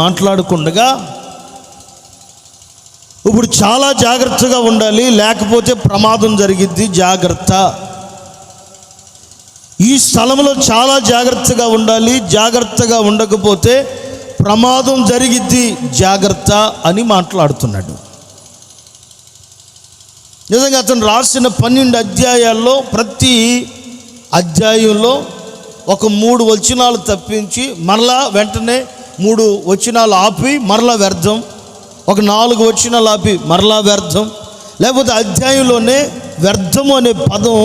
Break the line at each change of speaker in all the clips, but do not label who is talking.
మాట్లాడుకుండగా ఇప్పుడు చాలా జాగ్రత్తగా ఉండాలి, లేకపోతే ప్రమాదం జరిగిద్ది, జాగ్రత్త. ఈ స్థలంలో చాలా జాగ్రత్తగా ఉండాలి, జాగ్రత్తగా ఉండకపోతే ప్రమాదం జరిగిద్ది, జాగ్రత్త అని మాట్లాడుతున్నాడు. నిజంగా అతను రాసిన 12 అధ్యాయాల్లో ప్రతి అధ్యాయంలో ఒక 3 వచనాలు తప్పించి మరలా వెంటనే 3 వచనాలు ఆపి మరలా వ్యర్థం, ఒక 4 వచనాలు ఆపి మరలా వ్యర్థం, లేకపోతే అధ్యాయంలోనే వ్యర్థము అనే పదం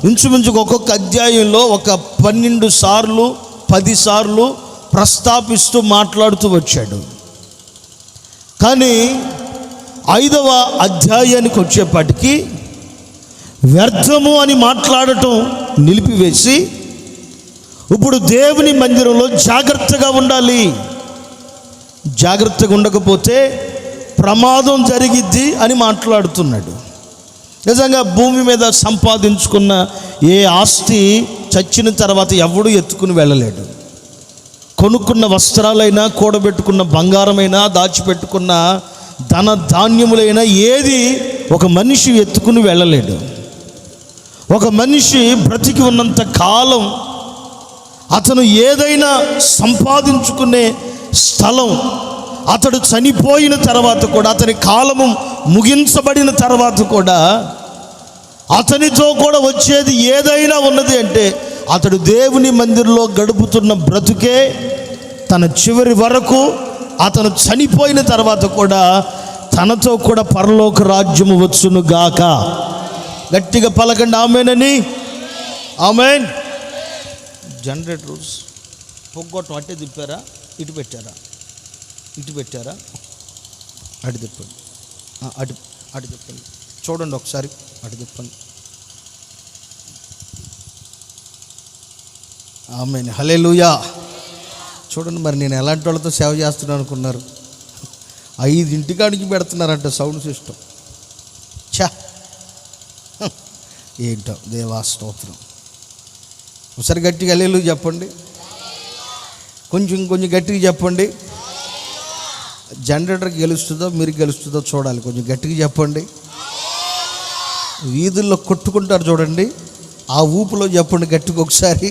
ఇంచుమించుకు ఒక్కొక్క అధ్యాయంలో ఒక 12 సార్లు 10 సార్లు ప్రస్తాపిస్తూ మాట్లాడుతూ వచ్చాడు. కానీ 5వ అధ్యాయానికి వచ్చేప్పటికీ వ్యర్థము అని మాట్లాడటం నిలిపివేసి ఇప్పుడు దేవుని మందిరంలో జాగ్రత్తగా ఉండాలి, జాగ్రత్తగా ఉండకపోతే ప్రమాదం జరిగిద్ది అని మాట్లాడుతున్నాడు. నిజంగా భూమి మీద సంపాదించుకున్న ఏ ఆస్తి చచ్చిన తర్వాత ఎవడూ ఎత్తుకుని వెళ్ళలేడు. కొనుక్కున్న వస్త్రాలైనా, కూడబెట్టుకున్న బంగారమైనా, దాచిపెట్టుకున్న ధన ధాన్యములైనా ఏది ఒక మనిషి ఎత్తుకుని వెళ్ళలేడు. ఒక మనిషి బ్రతికి ఉన్నంత కాలం అతను ఏదైనా సంపాదించుకునే స్థలం, అతడు చనిపోయిన తర్వాత కూడా, అతని కాలము ముగించబడిన తర్వాత కూడా అతనితో కూడా వచ్చేది ఏదైనా ఉన్నది అంటే అతడు దేవుని మందిరంలో గడుపుతున్న బ్రతుకే తన చివరి వరకు, అతను చనిపోయిన తర్వాత కూడా తనతో కూడా పరలోక రాజ్యము వచ్చును గాక. గట్టిగా పలకండి ఆమేనని. ఆమేన్. జనరేటర్స్ పొగ్గొట్టం అట్టే తిప్పారా, ఇటు పెట్టారా, ఇటు పెట్టారా, అటు తిప్పండి, అటు తిప్పండి, చూడండి ఒకసారి, అటు తిప్పండి. ఆమేన్. హల్లెలూయా. చూడండి, మరి నేను ఎలాంటి వాళ్ళతో సేవ చేస్తున్నాను అనుకున్నారు? 5 పెడుతున్నారంట సౌండ్ సిస్టమ్. ఛా, ఏంటో దేవా స్తోత్రం. ఒకసారి గట్టిగా హల్లెలూయా చెప్పండి, కొంచెం గట్టిగా చెప్పండి. జనరేటర్కి గెలుస్తుందో మీరు గెలుస్తుందో చూడాలి, కొంచెం గట్టిగా చెప్పండి. వీధుల్లో కొట్టుకుంటారు చూడండి, ఆ ఊపులో చెప్పండి గట్టిగా ఒకసారి.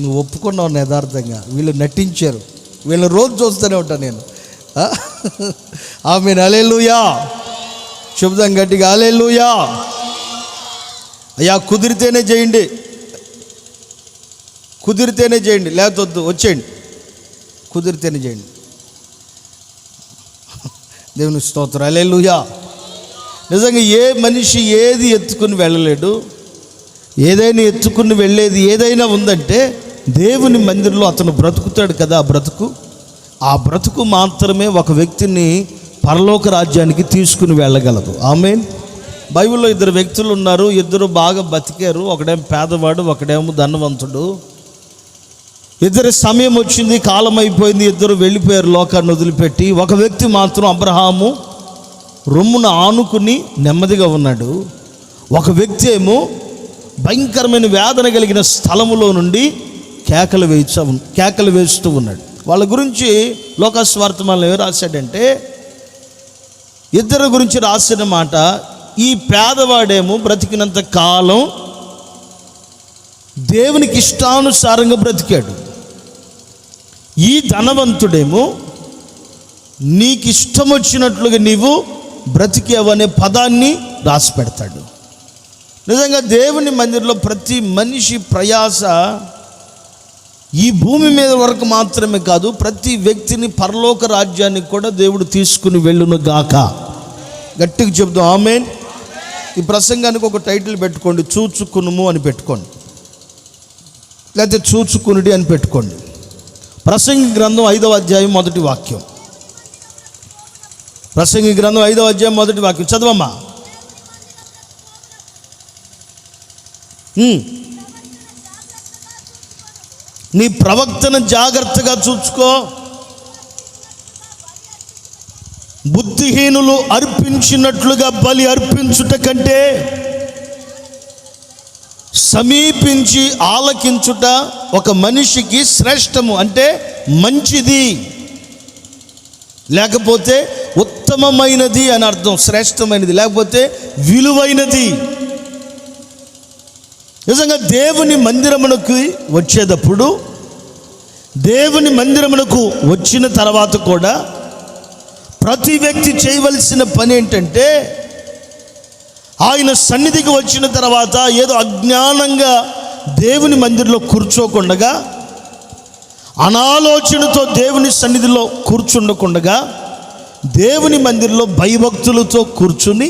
నువ్వు ఒప్పుకున్నావు యథార్థంగా, వీళ్ళు నటించారు, వీళ్ళని రోజు చూస్తూనే ఉంటాను నేను. ఆమేన్. హల్లెలూయా. శుభ్రం గట్టిగా హల్లెలూయా. అయ్యా కుదిరితేనే చేయండి, కుదిరితేనే చేయండి, లేకపోతే వచ్చేయండి, కుదిరితేనే చేయండి. దేవుని స్తోత్రం. హల్లెలూయా. నిజంగా ఏ మనిషి ఏది ఎత్తుకుని వెళ్ళలేడు. ఏదైనా ఎత్తుకుని వెళ్ళేది ఏదైనా ఉందంటే దేవుని మందిరంలో అతను బ్రతుకుతాడు కదా. ఆ బ్రతుకు మాత్రమే ఒక వ్యక్తిని పరలోక రాజ్యానికి తీసుకుని వెళ్ళగలదు. ఆమేన్. బైబిల్లో 2 వ్యక్తులు ఉన్నారు, 2 బాగా బతికారు. ఒకడేమో పేదవాడు, ఒకడేమో ధనవంతుడు. 2 సమయం వచ్చింది, కాలం అయిపోయింది, 2 వెళ్ళిపోయారు లోకాన్ని వదిలిపెట్టి. ఒక వ్యక్తి మాత్రం అబ్రహాము రొమ్మున ఆనుకుని నెమ్మదిగా ఉన్నాడు. ఒక వ్యక్తి ఏమో భయంకరమైన వేదన కలిగిన స్థలములో నుండి కేకలు వేస్తూ ఉన్నాడు. వాళ్ళ గురించి లోకస్వార్థమాలు ఏం రాశాడంటే, 2 గురించి రాసిన మాట, ఈ పేదవాడేమో బ్రతికినంత కాలం దేవునికి ఇష్టానుసారంగా బ్రతికాడు. ఈ ధనవంతుడేమో నీకు ఇష్టం వచ్చినట్లుగా నీవు బ్రతికావు అనే పదాన్ని రాసి పెడతాడు. నిజంగా దేవుని మందిరంలో ప్రతి మనిషి ప్రయాస ఈ భూమి మీద వరకు మాత్రమే కాదు, ప్రతి వ్యక్తిని పరలోక రాజ్యానికి కూడా దేవుడు తీసుకుని వెళ్ళును గాక. గట్టిగా చెప్దాం ఆమేన్. ఈ ప్రసంగానికి ఒక టైటిల్ పెట్టుకోండి, చూచుకునుము అని పెట్టుకోండి, లేకపోతే చూచుకునుడి అని పెట్టుకోండి. ప్రసంగి గ్రంథం 5వ అధ్యాయం 1వ వాక్యం. ప్రసంగి గ్రంథం 5వ అధ్యాయం 1వ వాక్యం చదవమ్మా. నీ ప్రవక్తను జాగ్రత్తగా చూసుకో, బుద్ధిహీనులు అర్పించినట్లుగా బలి అర్పించుట కంటే సమీపించి ఆలకించుట ఒక మనిషికి శ్రేష్టము. అంటే మంచిది, లేకపోతే ఉత్తమమైనది అని అర్థం. శ్రేష్టమైనది లేకపోతే విలువైనది. నిజంగా దేవుని మందిరమునకు వచ్చేటప్పుడు, దేవుని మందిరమునకు వచ్చిన తర్వాత కూడా ప్రతి వ్యక్తి చేయవలసిన పని ఏంటంటే, ఆయన సన్నిధికి వచ్చిన తర్వాత ఏదో అజ్ఞానంగా దేవుని మందిరంలో కూర్చోకుండగా, అనాలోచనతో దేవుని సన్నిధిలో కూర్చుండకుండగా, దేవుని మందిరంలో భయభక్తులతో కూర్చుని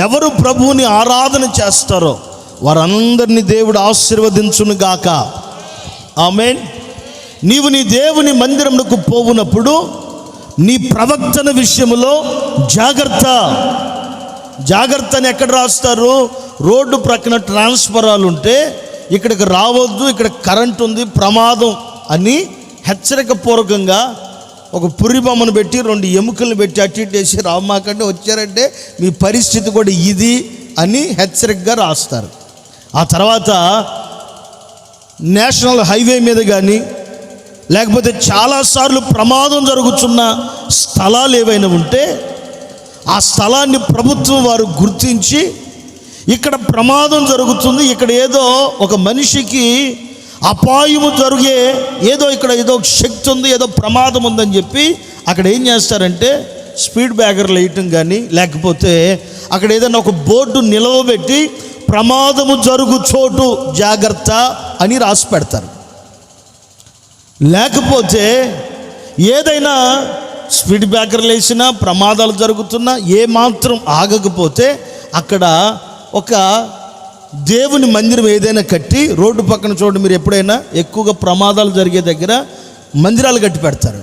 ఎవరు ప్రభువుని ఆరాధన చేస్తారో వారందరినీ దేవుడు ఆశీర్వదించునుగాక. ఆమేన్. నీవు నీ దేవుని మందిరమునకు పోవునప్పుడు నీ ప్రవక్తన విషయంలో జాగ్రత్త. జాగ్రత్త అని ఎక్కడ రాస్తారు? రోడ్డు ప్రక్కన ట్రాన్స్ఫరాలు ఉంటే ఇక్కడికి రావద్దు, ఇక్కడ కరెంట్ ఉంది, ప్రమాదం అని హెచ్చరిక పూర్వకంగా ఒక పురి బొమ్మను పెట్టి 2 ఎముకలను పెట్టి అట్టి వేసి రామాకంటే వచ్చారంటే మీ పరిస్థితి కూడా ఇది అని హెచ్చరికగా రాస్తారు. ఆ తర్వాత నేషనల్ హైవే మీద కానీ లేకపోతే చాలాసార్లు ప్రమాదం జరుగుతున్న స్థలాలు ఏవైనా ఉంటే ఆ స్థలాన్ని ప్రభుత్వం వారు గుర్తించి, ఇక్కడ ప్రమాదం జరుగుతుంది, ఇక్కడ ఏదో ఒక మనిషికి అపాయము జరిగే ఏదో శక్తి ఉంది, ఏదో ప్రమాదం ఉందని చెప్పి అక్కడ ఏం చేస్తారంటే స్పీడ్ బ్రేకర్లు వేయటం కానీ లేకపోతే అక్కడ ఏదైనా ఒక బోర్డు నిలవబెట్టి ప్రమాదము జరుగు చోటు జాగ్రత్త అని రాసి పెడతారు. లేకపోతే ఏదైనా స్పీడ్ బ్రేకర్లు వేసినా ప్రమాదాలు జరుగుతున్నా ఏమాత్రం ఆగకపోతే అక్కడ ఒక దేవుని మందిరం ఏదైనా కట్టి రోడ్డు పక్కన చూడండి, మీరు ఎప్పుడైనా ఎక్కువగా ప్రమాదాలు జరిగే దగ్గర మందిరాలు కట్టి పెడతారు.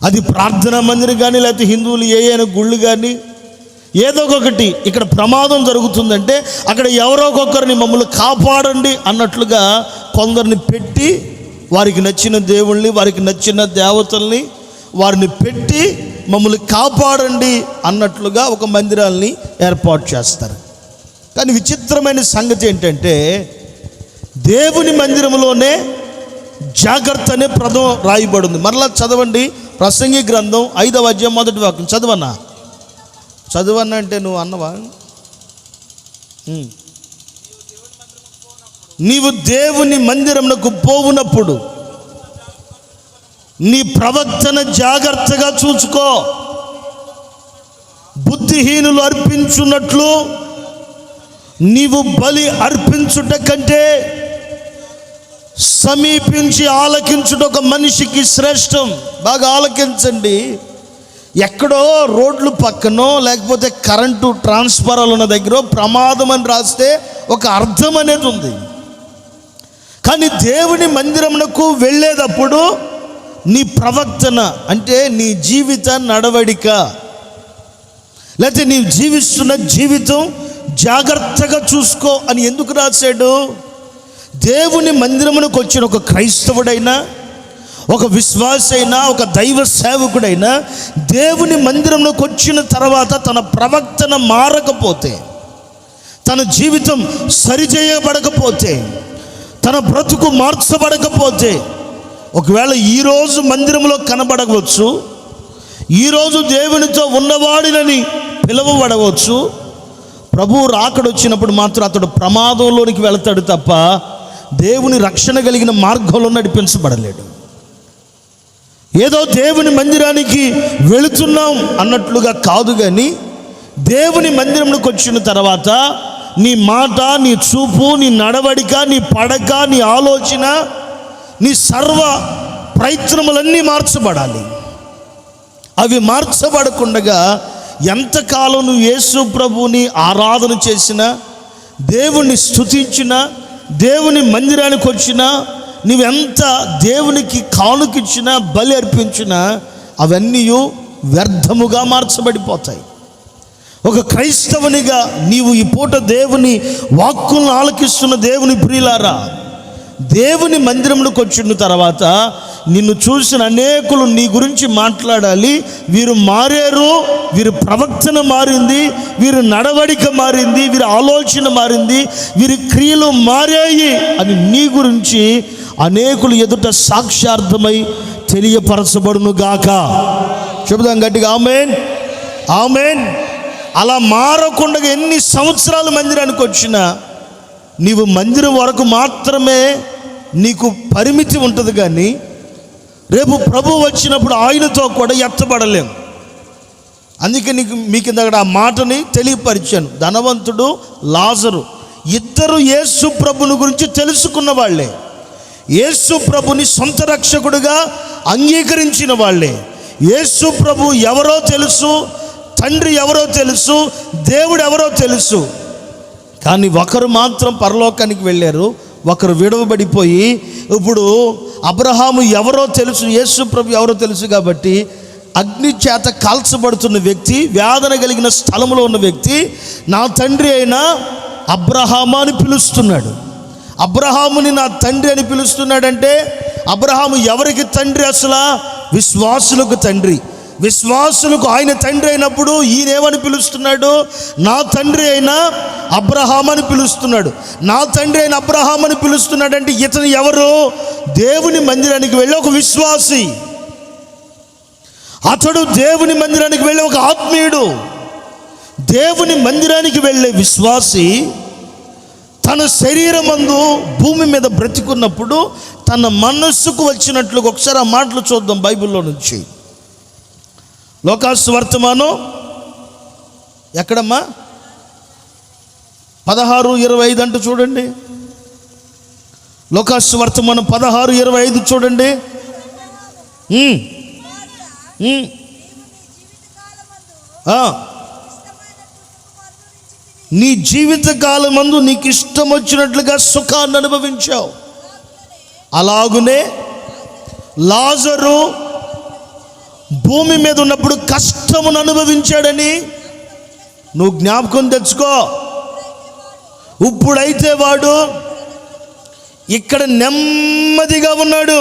అది ప్రార్థనా మందిరం కానీ లేకపోతే హిందువులు ఏదైనా గుళ్ళు కానీ ఏదో ఒకటి ఇక్కడ ప్రమాదం జరుగుతుందంటే అక్కడ ఎవరో ఒకరిని మమ్మల్ని కాపాడండి అన్నట్లుగా కొందరిని పెట్టి, వారికి నచ్చిన దేవుళ్ళని వారికి నచ్చిన దేవతల్ని వారిని పెట్టి మమ్మల్ని కాపాడండి అన్నట్లుగా ఒక మందిరాల్ని ఏర్పాటు చేస్తారు. కానీ విచిత్రమైన సంగతి ఏంటంటే దేవుని మందిరంలోనే జాగ్రత్త అనే పదం రాయబడింది. మరలా చదవండి, ప్రసంగి గ్రంథం 5వ అధ్యాయం 1వ వాక్యం. చదవన్నా అంటే నువ్వు అన్నవా? నీవు దేవుని మందిరమునకు పోవునప్పుడు నీ ప్రవక్తన జాగ్రత్తగా చూసుకో. బుద్ధిహీనులు అర్పించున్నట్లు నీవు బలి అర్పించుట కంటే సమీపించి ఆలకించుట ఒక మనిషికి శ్రేష్టం. బాగా ఆలకించండి. ఎక్కడో రోడ్లు పక్కనో లేకపోతే కరెంటు ట్రాన్స్ఫారాలు ఉన్న దగ్గర ప్రమాదం అని రాస్తే ఒక అర్థం అనేది ఉంది. కానీ దేవుని మందిరమునకు వెళ్ళేటప్పుడు నీ ప్రవక్తన అంటే నీ జీవిత నడవడిక లేకపోతే నీ జీవిస్తున్న జీవితం జాగ్రత్తగా చూసుకో అని ఎందుకు రాశాడు? దేవుని మందిరమునకు వచ్చిన ఒక క్రైస్తవుడైనా, ఒక విశ్వాసైనా, ఒక దైవ సేవకుడైనా దేవుని మందిరంలోకి వచ్చిన తర్వాత తన ప్రవక్తన మారకపోతే, తన జీవితం సరిచేయబడకపోతే, తన బ్రతుకు మార్చబడకపోతే, ఒకవేళ ఈరోజు మందిరంలో కనబడవచ్చు, ఈరోజు దేవునితో ఉన్నవాడినని పిలువబడవచ్చు, ప్రభువు రాకడొచ్చినప్పుడు మాత్రం అతడు ప్రమాదంలోనికి వెళతాడు తప్ప దేవుని రక్షణ కలిగిన మార్గంలో నడిపించబడలేడు. ఏదో దేవుని మందిరానికి వెళుతున్నాం అన్నట్లుగా కాదు, కానీ దేవుని మందిరంలోకి వచ్చిన తర్వాత నీ మాట, నీ చూపు, నీ నడవడిక, నీ పడక, నీ ఆలోచన, నీ సర్వ ప్రయత్నములన్నీ మార్చబడాలి. అవి మార్చబడకుండగా ఎంతకాలం నువ్వు యేసు ప్రభువుని ఆరాధన చేసినా, దేవుణ్ణి స్తుతించినా, దేవుని మందిరానికి వచ్చినా, నువ్వెంత దేవునికి కానుకిచ్చినా, బలి అర్పించినా అవన్నీ వ్యర్థముగా మార్చబడిపోతాయి. ఒక క్రైస్తవునిగా నీవు ఈ పూట దేవుని వాక్కులను ఆలకిస్తున్న దేవుని ప్రియులారా, దేవుని మందిరంలోకి వచ్చిన తర్వాత నిన్ను చూసిన అనేకులు నీ గురించి మాట్లాడాలి. వీరు మారారు, వీరి ప్రవక్తన మారింది, వీరి నడవడిక మారింది, వీరి ఆలోచన మారింది, వీరి క్రియలు మారాయి అని నీ గురించి అనేకులు ఎదుట సాక్ష్యార్థమై తెలియపరచబడును గాక. చెబుదాం గట్టిగా ఆమేన్, ఆమేన్. అలా మారకుండా ఎన్ని సంవత్సరాలు మందిరానికి వచ్చినా నీవు మందిరం వరకు మాత్రమే నీకు పరిమితి ఉంటుంది, కానీ రేపు ప్రభు వచ్చినప్పుడు ఆయనతో కూడా ఎత్తబడలేము. అందుకే మీకు ఇందాక ఆ మాటని తెలియపరిచాను. ధనవంతుడు, లాజరు ఇద్దరు యేసు ప్రభుని గురించి తెలుసుకున్న వాళ్ళే, యేసు ప్రభుని సొంత రక్షకుడుగా అంగీకరించిన వాళ్ళే. యేసు ప్రభు ఎవరో తెలుసు, తండ్రి ఎవరో తెలుసు, దేవుడు ఎవరో తెలుసు. కానీ ఒకరు మాత్రం పరలోకానికి వెళ్ళారు, ఒకరు విడవబడిపోయి ఇప్పుడు అబ్రహాము ఎవరో తెలుసు, యేసు ప్రభు ఎవరో తెలుసు కాబట్టి అగ్ని చేత కాల్చబడుతున్న వ్యక్తి, వేదన కలిగిన స్థలంలో ఉన్న వ్యక్తి నా తండ్రి అయిన అబ్రహాము అని పిలుస్తున్నాడు. అబ్రహాముని నా తండ్రి అని పిలుస్తున్నాడంటే అబ్రహాము ఎవరికి తండ్రి? అసలు విశ్వాసులకు తండ్రి. విశ్వాసులకు ఆయన తండ్రి అయినప్పుడు ఈయనేమని పిలుస్తున్నాడు? నా తండ్రి అయిన అబ్రహాము అని పిలుస్తున్నాడు. నా తండ్రి అయిన అబ్రహాము అని పిలుస్తున్నాడంటే ఇతను ఎవరు? దేవుని మందిరానికి వెళ్ళి ఒక విశ్వాసి. అతడు దేవుని మందిరానికి వెళ్ళే ఒక ఆత్మీయుడు. దేవుని మందిరానికి వెళ్ళే విశ్వాసి తన శరీరమందు భూమి మీద బ్రతికున్నప్పుడు తన మనస్సుకు వచ్చినట్లుగా, ఒకసారి ఆ మాటలు చూద్దాం బైబిల్లో నుంచి. లోకాసు వర్తమానం ఎక్కడమ్మా? 16:25 అంటూ చూడండి. లోకాసు వర్తమానం 16:25 చూడండి. నీ జీవిత కాలమందు నీకు ఇష్టం వచ్చినట్లుగా సుఖాన్ని అనుభవించావు. అలాగునే లాజరు భూమి మీద ఉన్నప్పుడు కష్టమును అనుభవించాడని నువ్వు జ్ఞాపకం తెచ్చుకో. ఇప్పుడైతే వాడు ఇక్కడ నెమ్మదిగా ఉన్నాడు,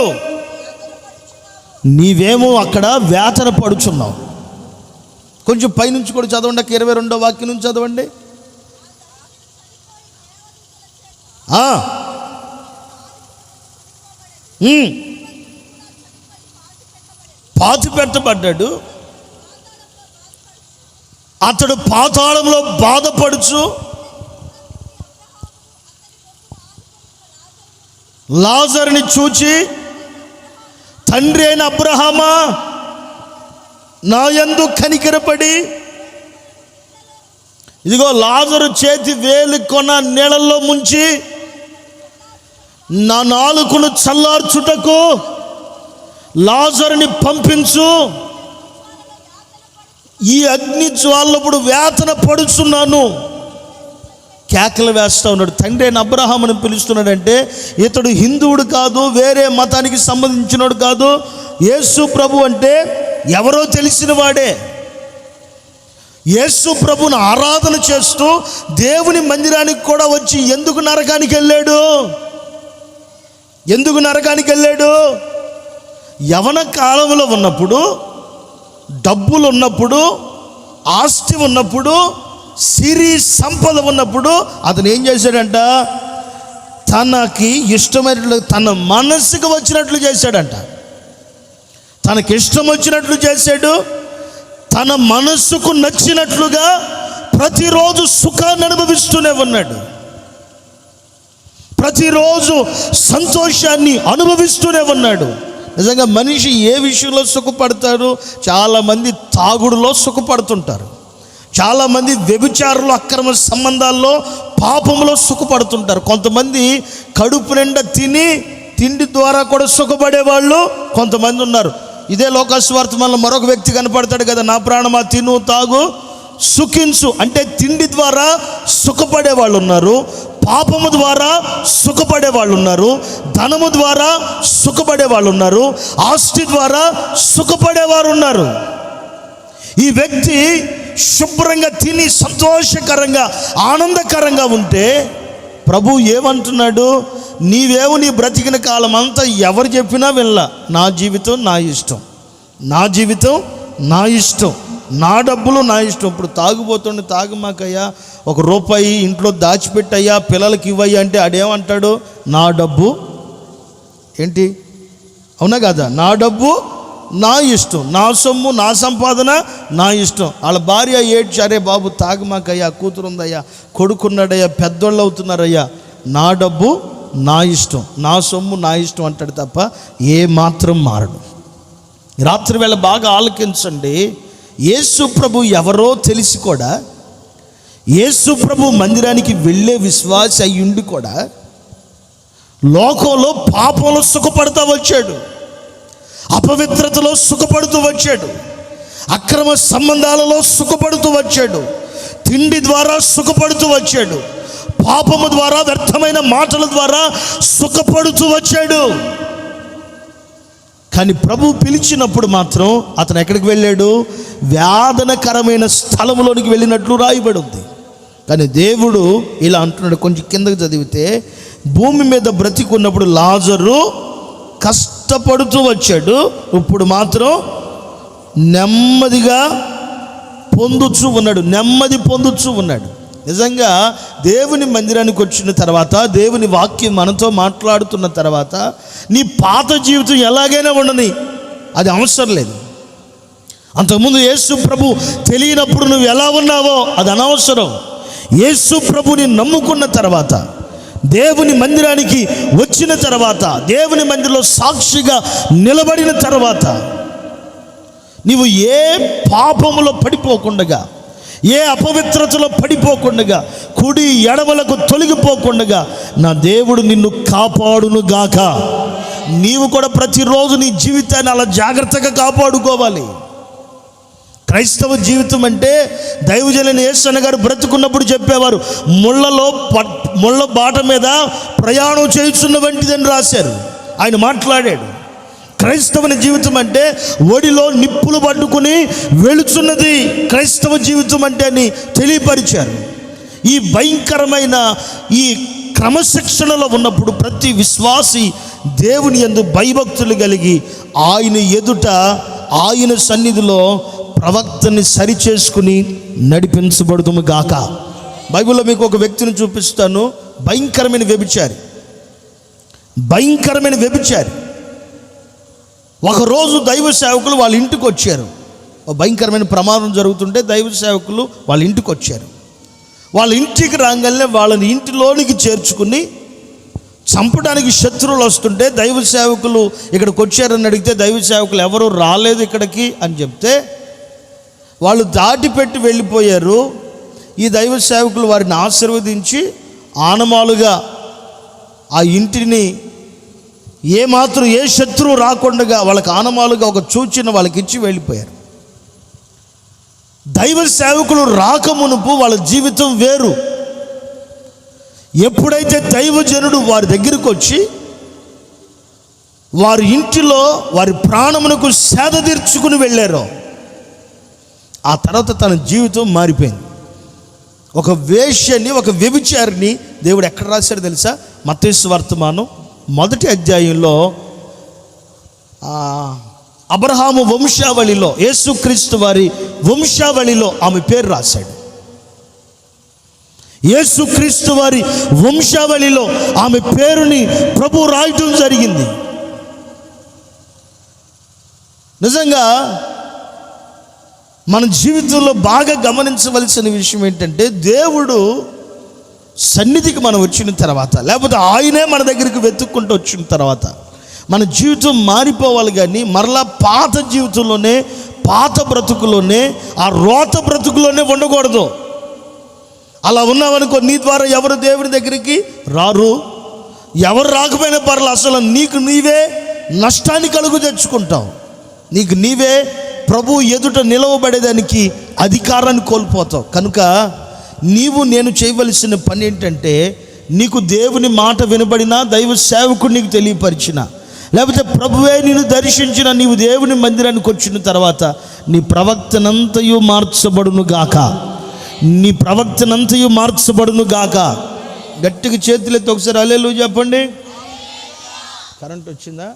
నీవేమో అక్కడ వేతన పడుచున్నావు. కొంచెం పైనుంచి కూడా చదవండి, 22వ వాక్యం నుంచి చదవండి. పాతి పెట్టబడ్డాడు. అతడు పాతాళంలో బాధపడుచు లాజరుని చూచి, తండ్రి అయిన అబ్రహామా నా యందు కనికరపడి, ఇదిగో లాజరు చేతి వేలి కొన నీళ్ళల్లో ముంచి నా నాలుకను చల్లార్చుటకు లాజరుని పంపించు, ఈ అగ్ని జ్వాలప్పుడు వేతన పడుచున్నాను. కేకలు వేస్తూ ఉన్నాడు. తండ్రి అయిన అబ్రహాముని పిలుస్తున్నాడంటే ఇతడు హిందువుడు కాదు, వేరే మతానికి సంబంధించినోడు కాదు. యేసు ప్రభు అంటే ఎవరో తెలిసిన వాడే. యేసు ప్రభుని ఆరాధన చేస్తూ దేవుని మందిరానికి కూడా వచ్చి ఎందుకు నరకానికి వెళ్ళాడు? ఎందుకు నరకానికి వెళ్ళాడు? యవన కాలంలో ఉన్నప్పుడు, డబ్బులు ఉన్నప్పుడు, ఆస్తి ఉన్నప్పుడు, సిరి సంపద ఉన్నప్పుడు అతను ఏం చేశాడంట? తనకి ఇష్టమైనట్లు, తన మనసుకు వచ్చినట్లు చేశాడంట. తనకి ఇష్టం వచ్చినట్లు చేశాడు. తన మనస్సుకు నచ్చినట్లుగా ప్రతిరోజు సుఖాన్ని అనుభవిస్తూనే ఉన్నాడు. ప్రతిరోజు సంతోషాన్ని అనుభవిస్తూనే ఉన్నాడు. నిజంగా మనిషి ఏ విషయంలో సుఖపడతాడు? చాలామంది తాగుడులో సుఖపడుతుంటారు, చాలామంది వ్యభిచారులు, అక్రమ సంబంధాల్లో, పాపంలో సుఖపడుతుంటారు. కొంతమంది కడుపు నిండా తిండి ద్వారా కూడా సుఖపడేవాళ్ళు కొంతమంది ఉన్నారు. ఇదే లోకస్వార్థంలో మరొక వ్యక్తి కనపడతాడు కదా, నా ప్రాణమా తిను తాగు సుఖించు అంటే తిండి ద్వారా సుఖపడే వాళ్ళు ఉన్నారు, పాపము ద్వారా సుఖపడే వాళ్ళు ఉన్నారు, ధనము ద్వారా సుఖపడే వాళ్ళు ఉన్నారు, ఆస్తి ద్వారా సుఖపడేవారు ఉన్నారు. ఈ వ్యక్తి శుభ్రంగా తిని సంతోషకరంగా ఆనందకరంగా ఉంటే ప్రభు ఏమంటున్నాడు? నీవేమో నీ బ్రతికిన కాలం అంతా ఎవరు చెప్పినా వినలా, నా జీవితం నా ఇష్టం, నా జీవితం నా ఇష్టం, నా డబ్బులు నా ఇష్టం. ఇప్పుడు తాగుబోతుండే తాగుమాకయ్యా, ₹1 ఇంట్లో దాచిపెట్టయ్యా, పిల్లలకి ఇవ్వయ్యా అంటే ఆడేమంటాడు? నా డబ్బు ఏంటి, అవునా కదా? నా డబ్బు నా ఇష్టం, నా సొమ్ము నా సంపాదన నా ఇష్టం. వాళ్ళ భార్య ఏడ్చి, అరే బాబు తాగమాకయ్యా, కూతురుందయ్యా, కొడుకున్నాడయ్యా, పెద్దోళ్ళు అవుతున్నారయ్యా, నా డబ్బు నా ఇష్టం, నా సొమ్ము నా ఇష్టం అంటాడు తప్ప ఏ మాత్రం మారడు. రాత్రి వేళ బాగా ఆలకించండి. యేసు ప్రభు ఎవరో తెలిసి కూడా, యేసు ప్రభు మందిరానికి వెళ్ళే విశ్వాసి అయ్యుండి కూడా లోకంలో పాపంలో సుఖపడుతూ వచ్చాడు, అపవిత్రతలో సుఖపడుతూ వచ్చాడు, అక్రమ సంబంధాలలో సుఖపడుతూ వచ్చాడు, తిండి ద్వారా సుఖపడుతూ వచ్చాడు, పాపము ద్వారా వ్యర్థమైన మాటల ద్వారా సుఖపడుతూ వచ్చాడు. కానీ ప్రభు పిలిచినప్పుడు మాత్రం అతను ఎక్కడికి వెళ్ళాడు? వేదనకరమైన స్థలంలోనికి వెళ్ళినట్లు రాయబడి ఉంది. కానీ దేవుడు ఇలా అంటున్నాడు, కొంచెం కిందకు చదివితే, భూమి మీద బ్రతికున్నప్పుడు లాజరు కష్టపడుతూ వచ్చాడు, ఇప్పుడు మాత్రం నెమ్మదిగా పొందుచూ ఉన్నాడు, నెమ్మది పొందుచూ ఉన్నాడు. నిజంగా దేవుని మందిరానికి వచ్చిన తర్వాత, దేవుని వాక్యం మనతో మాట్లాడుతున్న తర్వాత, నీ పాత జీవితం ఎలాగైనా ఉండని, అది అవసరం లేదు. అంతకుముందు యేసు ప్రభు తెలియనప్పుడు నువ్వు ఎలా ఉన్నావో అది అనవసరం. యేసు ప్రభుని నమ్ముకున్న తర్వాత, దేవుని మందిరానికి వచ్చిన తర్వాత, దేవుని మందిరంలో సాక్షిగా నిలబడిన తర్వాత, నీవు ఏ పాపములో పడిపోకుండగా, ఏ అపవిత్రతలో పడిపోకుండగా, కుడి ఎడమలకు తొలగిపోకుండగా నా దేవుడు నిన్ను కాపాడును గాక. నీవు కూడా ప్రతిరోజు నీ జీవితాన్ని అలా జాగ్రత్తగా కాపాడుకోవాలి. క్రైస్తవ జీవితం అంటే దైవజనులైన యేసన్న గారు బ్రతుకున్నప్పుడు చెప్పేవారు, ముళ్ళ బాట మీద ప్రయాణం చేయుచున్న వంటిదని రాశారు. ఆయన మాట్లాడాడు. క్రైస్తవుని జీవితం అంటే ఒడిలో నిప్పులు పట్టుకుని వెళుచున్నది క్రైస్తవ జీవితం అంటే అని తెలియపరిచారు. ఈ భయంకరమైన ఈ క్రమశిక్షణలో ఉన్నప్పుడు ప్రతి విశ్వాసి దేవుని యందు భయభక్తులు కలిగి ఆయన ఎదుట, ఆయన సన్నిధిలో ప్రవక్తని సరిచేసుకుని నడిపించబడుదుము గాక. బైబిల్లో మీకు ఒక వ్యక్తిని చూపిస్తాను, భయంకరమైన వ్యభిచారి. ఒకరోజు దైవ సేవకులు వాళ్ళ ఇంటికి వచ్చారు. భయంకరమైన ప్రమాదం జరుగుతుంటే దైవ సేవకులు వాళ్ళ ఇంటికి వచ్చారు. వాళ్ళ ఇంటికి రాగానే వాళ్ళని ఇంటిలోనికి చేర్చుకుని చంపడానికి శత్రువులు వస్తుంటే దైవ సేవకులు ఇక్కడికి వచ్చారని అడిగితే దైవ సేవకులు ఎవరు రాలేదు ఇక్కడికి అని చెప్తే వాళ్ళు దాటిపెట్టి వెళ్ళిపోయారు. ఈ దైవ సేవకులు వారిని ఆశీర్వదించి ఆనమాలుగా ఆ ఇంటిని ఏమాత్రం ఏ శత్రువు రాకుండా వాళ్ళకి ఆనమాలుగా ఒక సూచన వాళ్ళకి ఇచ్చి వెళ్ళిపోయారు. దైవ సేవకులు రాకమునుపు వాళ్ళ జీవితం వేరు. ఎప్పుడైతే దైవజనుడు వారి దగ్గరికి వచ్చి వారి ఇంటిలో వారి ప్రాణమునకు సేద తీర్చుకుని వెళ్ళారో ఆ తర్వాత తన జీవితం మారిపోయింది. ఒక వేశ్యని, ఒక వ్యభిచారిని దేవుడు ఎక్కడ రాశాడు తెలుసా? మత్తయి సువార్తమానం 1వ అధ్యాయంలో అబ్రహాము వంశావళిలో, యేసుక్రీస్తు వారి వంశావళిలో ఆమె పేరు రాశాడు. యేసుక్రీస్తు వారి వంశావళిలో ఆమె పేరుని ప్రభు రాయటం జరిగింది. నిజంగా మన జీవితంలో బాగా గమనించవలసిన విషయం ఏంటంటే, దేవుడు సన్నిధికి మనం వచ్చిన తర్వాత, లేకపోతే ఆయనే మన దగ్గరికి వెతుక్కుంటూ వచ్చిన తర్వాత మన జీవితం మారిపోవాలి. కానీ మరలా పాత జీవితంలోనే, పాత బ్రతుకులోనే, ఆ రోత బ్రతుకులోనే ఉండకూడదు. అలా ఉన్నావనుకో, నీ ద్వారా ఎవరు దేవుని దగ్గరికి రారు. ఎవరు రాకపోయినా పర్లేదు, అసలు నీకు నీవే నష్టాన్ని కలుగు తెచ్చుకుంటావు. నీకు నీవే ప్రభు ఎదుట నిలవబడేదానికి అధికారాన్ని కోల్పోతావు. కనుక నేను చేయవలసిన పని ఏంటంటే, నీకు దేవుని మాట వినబడినా, దైవ సేవకుడు నీకు తెలియపరిచిన, లేకపోతే ప్రభువే నిన్ను దర్శించిన, నీవు దేవుని మందిరానికి వచ్చిన తర్వాత నీ ప్రవక్తనంతయు మార్చబడును గాక. నీ ప్రవక్తనంతయు మార్చబడును గాక. గట్టిగా చేతులెత్తి ఒకసారి హల్లెలూయా చెప్పండి. కరెంట్ వచ్చిందా?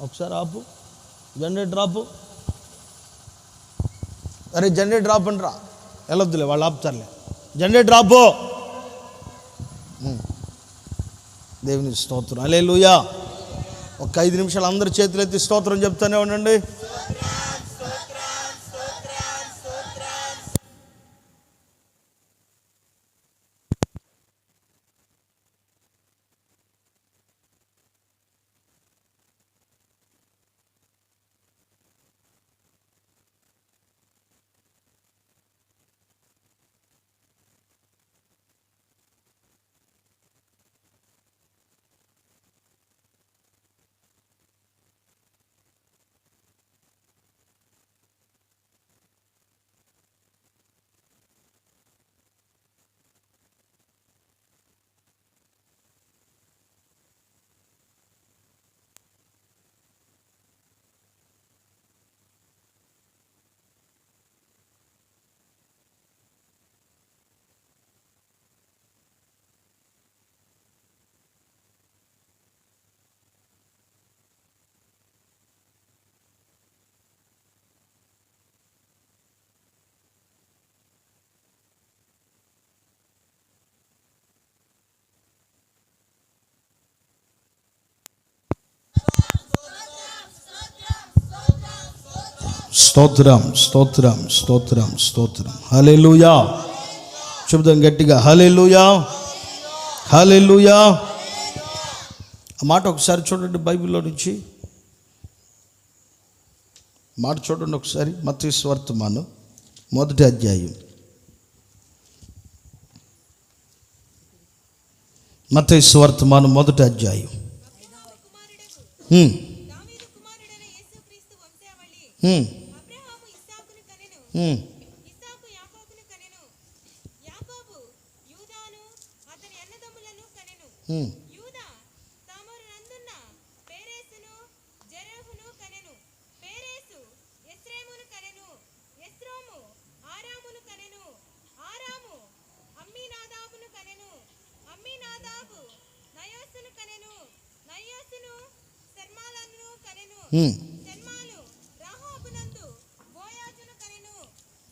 ఒకసారి ఆపు. జనరేటర్ ఆపు. అరే జనరేటర్ ఆపండి రా, వెళ్ళొద్దులే, వాళ్ళు ఆపుతారులే. జనరేటర్ ఆపు. దేవుని స్తోత్రం. హల్లెలూయా. ఒక 5 నిమిషాలు అందరు చేతులు ఎత్తి స్తోత్రం చెప్తానే ఉండండి. స్తోత్రం, స్తోత్రం, స్తోత్రం, స్తోత్రం. హల్లెలూయా. చెబుదాం గట్టిగా, హల్లెలూయా, హల్లెలూయా. ఆ మాట ఒకసారి చూడండి బైబిల్లో నుంచి. మాట చూడండి ఒకసారి. మత్తయి సువార్త మొదటి అధ్యాయం. మత్తయి సువార్త మొదటి అధ్యాయం.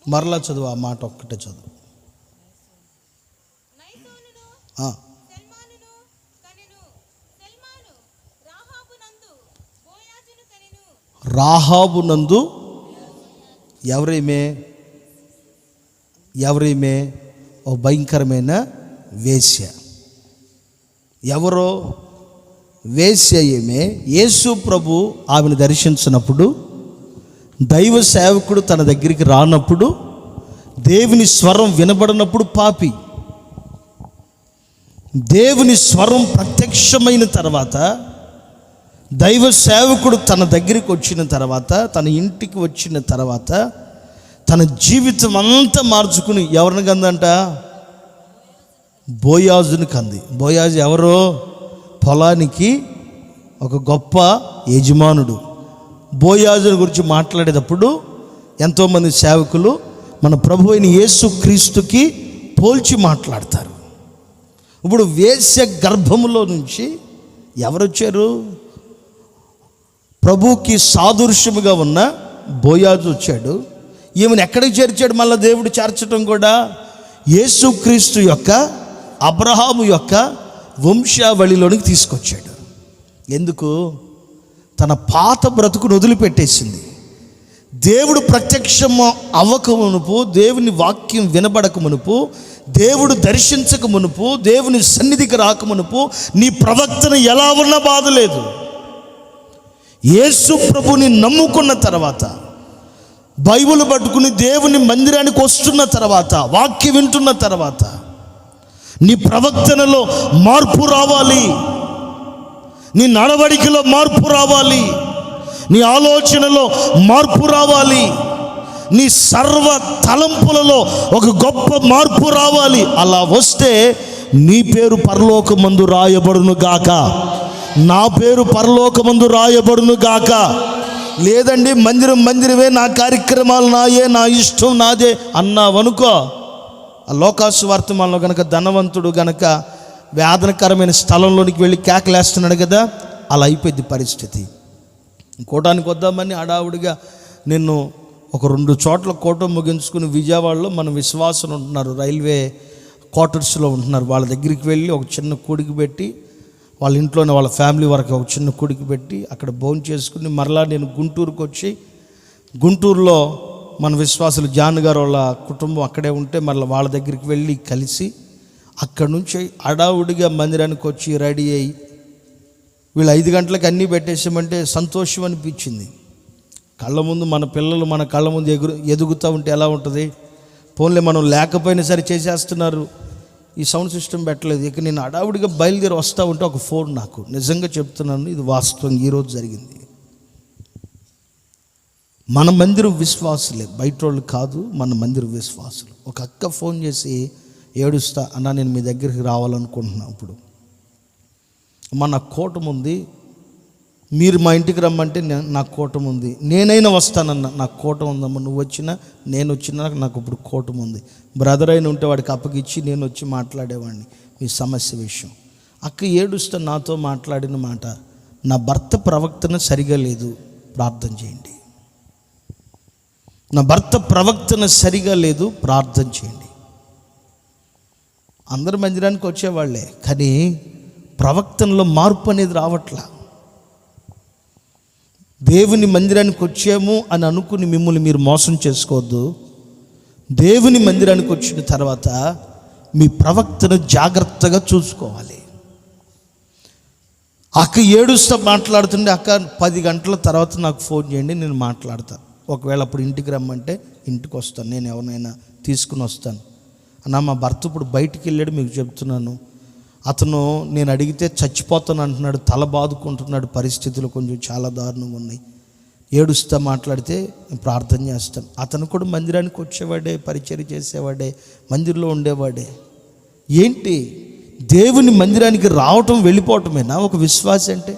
మరలా చదువు, ఆ మాట ఒక్కటే చదువు. రాహాబునందు ఎవరేమే ఓ భయంకరమైన వేశ్య. ఎవరో వేశ్య ఏమే. యేసు ప్రభు ఆమెను దర్శించినప్పుడు, దైవ సేవకుడు తన దగ్గరికి రానప్పుడు, దేవుని స్వరం వినబడినప్పుడు పాపి. దేవుని స్వరం ప్రత్యక్షమైన తర్వాత, దైవ సేవకుడు తన దగ్గరికి వచ్చిన తర్వాత, తన ఇంటికి వచ్చిన తర్వాత, తన జీవితం అంతా మార్చుకుని ఎవరిని కందంట? బోయాజుని కంది. బోయాజు ఎవరో? పొలానికి ఒక గొప్ప యజమానుడు. బోయాజుని గురించి మాట్లాడేటప్పుడు ఎంతోమంది సేవకులు మన ప్రభు అయిన యేసు క్రీస్తుకి పోల్చి మాట్లాడతారు. ఇప్పుడు వేశ్య గర్భములో నుంచి ఎవరొచ్చారు? ప్రభువుకి సాదృశ్యముగా ఉన్న బోయాజు వచ్చాడు. ఈమెను ఎక్కడికి చేర్చాడు? మళ్ళీ దేవుడు చేర్చడం కూడా యేసుక్రీస్తు యొక్క, అబ్రహాము యొక్క వంశావళిలోనికి తీసుకొచ్చాడు. ఎందుకు? తన పాత బ్రతుకును వదిలిపెట్టేసింది. దేవుడు ప్రత్యక్షము అవ్వక మునుపు, దేవుని వాక్యం వినబడక మునుపు, దేవుడు దర్శించక మునుపు, దేవుని సన్నిధికి రాక మునుపు నీ ప్రవక్తన ఎలా ఉన్నా బాధ లేదు. యేసు ప్రభుని నమ్ముకున్న తర్వాత, బైబిల్ పట్టుకుని దేవుని మందిరానికి వస్తున్న తర్వాత, వాక్యం వింటున్న తర్వాత నీ ప్రవక్తనలో మార్పు రావాలి, నీ నడవడికలో మార్పు రావాలి, నీ ఆలోచనలో మార్పు రావాలి, నీ సర్వ తలంపులలో ఒక గొప్ప మార్పు రావాలి. అలా వస్తే నీ పేరు పరలోకమందు రాయబడును గాక, నా పేరు పరలోకమందు రాయబడును గాక. లేదండి మందిరమే, నా కార్యక్రమాలు నాయే, నా ఇష్టం నాదే అన్నావనుకో, ఆ లోకాసు వర్తమానంలో గనక ధనవంతుడు గనక వేదనకరమైన స్థలంలోనికి వెళ్ళి కేకలేస్తున్నాడు కదా, అలా అయిపోయింది పరిస్థితి. కోటానికి వద్దామని హడావుడిగా నిన్ను ఒక 2 చోట్ల కోట ముగించుకుని విజయవాడలో మన విశ్వాసులు ఉంటున్నారు, రైల్వే క్వార్టర్స్లో ఉంటున్నారు. వాళ్ళ దగ్గరికి వెళ్ళి ఒక చిన్న కూడికి పెట్టి వాళ్ళ ఇంట్లోనే వాళ్ళ ఫ్యామిలీ వరకు ఒక చిన్న కుడికి పెట్టి అక్కడ భోజనం చేసుకుని మరలా నేను గుంటూరుకు వచ్చి, గుంటూరులో మన విశ్వాసులు జాన్ గారు వాళ్ళ కుటుంబం అక్కడే ఉంటే మరలా వాళ్ళ దగ్గరికి వెళ్ళి కలిసి అక్కడ నుంచి హడావుడిగా మందిరానికి వచ్చి రెడీ అయ్యి వీళ్ళు 5 గంటలకు అన్నీ పెట్టేసామంటే సంతోషం అనిపించింది. కళ్ళ ముందు మన పిల్లలు మన కళ్ళ ముందు ఎదుగుతూ ఉంటే ఎలా ఉంటుంది? ఫోన్లే మనం లేకపోయినా సరే చేసేస్తున్నారు, ఈ సౌండ్ సిస్టమ్ పెట్టలేదు. ఇక నేను హడావుడిగా బయలుదేరి వస్తూ ఉంటే ఒక ఫోన్, నాకు నిజంగా చెప్తున్నాను, ఇది వాస్తవం, ఈరోజు జరిగింది. మన మందిరం విశ్వాసులే, బయట వాళ్ళు కాదు, మన మందిరం విశ్వాసులు. ఒక అక్క ఫోన్ చేసి ఏడుస్తా, అన్నా నేను మీ దగ్గరికి రావాలనుకుంటున్నాను, ఇప్పుడు మన కూటమి ఉంది, మీరు మా ఇంటికి రమ్మంటే నాకు కూటమి ఉంది, నేనైనా వస్తానన్నా, నాకు కూటమి ఉందమ్మా, నువ్వు వచ్చినా నేను వచ్చినా నాకు ఇప్పుడు కూటమి ఉంది. బ్రదర్ అయిన ఉంటే వాడికి అప్పగిచ్చి నేను వచ్చి మాట్లాడేవాడిని మీ సమస్య విషయం. అక్క ఏడుస్తా నాతో మాట్లాడిన మాట, నా భర్త ప్రవర్తన సరిగా లేదు, ప్రార్థన చేయండి. నా భర్త ప్రవర్తన సరిగా లేదు, ప్రార్థన చేయండి. అందరు మందిరానికి వచ్చేవాళ్లే, కానీ ప్రవర్తనలో మార్పు అనేది రావట్లా. దేవుని మందిరానికి వచ్చాము అని అనుకుని మిమ్మల్ని మీరు మోసం చేసుకోవద్దు. దేవుని మందిరానికి వచ్చిన తర్వాత మీ ప్రవర్తన జాగ్రత్తగా చూసుకోవాలి. అక్క ఏడుస్తూ మాట్లాడుతుండే, అక్క 10 గంటల తర్వాత నాకు ఫోన్ చేయండి, నేను మాట్లాడతాను. ఒకవేళ అప్పుడు ఇంటికి రమ్మంటే ఇంటికి వస్తాను, నేను ఎవరినైనా తీసుకుని వస్తాను. అన్న మా భర్త ఇప్పుడు బయటికి వెళ్ళాడు, మీకు చెప్తున్నాను, అతను నేను అడిగితే చచ్చిపోతాను అంటున్నాడు, తల బాదుకుంటున్నాడు, పరిస్థితులు కొంచెం చాలా దారుణంగా ఉన్నాయి. ఏడుస్తా మాట్లాడితే ప్రార్థన చేస్తాను. అతను కూడా మందిరానికి వచ్చేవాడే, పరిచర్య చేసేవాడే, మందిరంలో ఉండేవాడే. ఏంటి దేవుని మందిరానికి రావటం వెళ్ళిపోవటమేనా ఒక విశ్వాసి అంటే?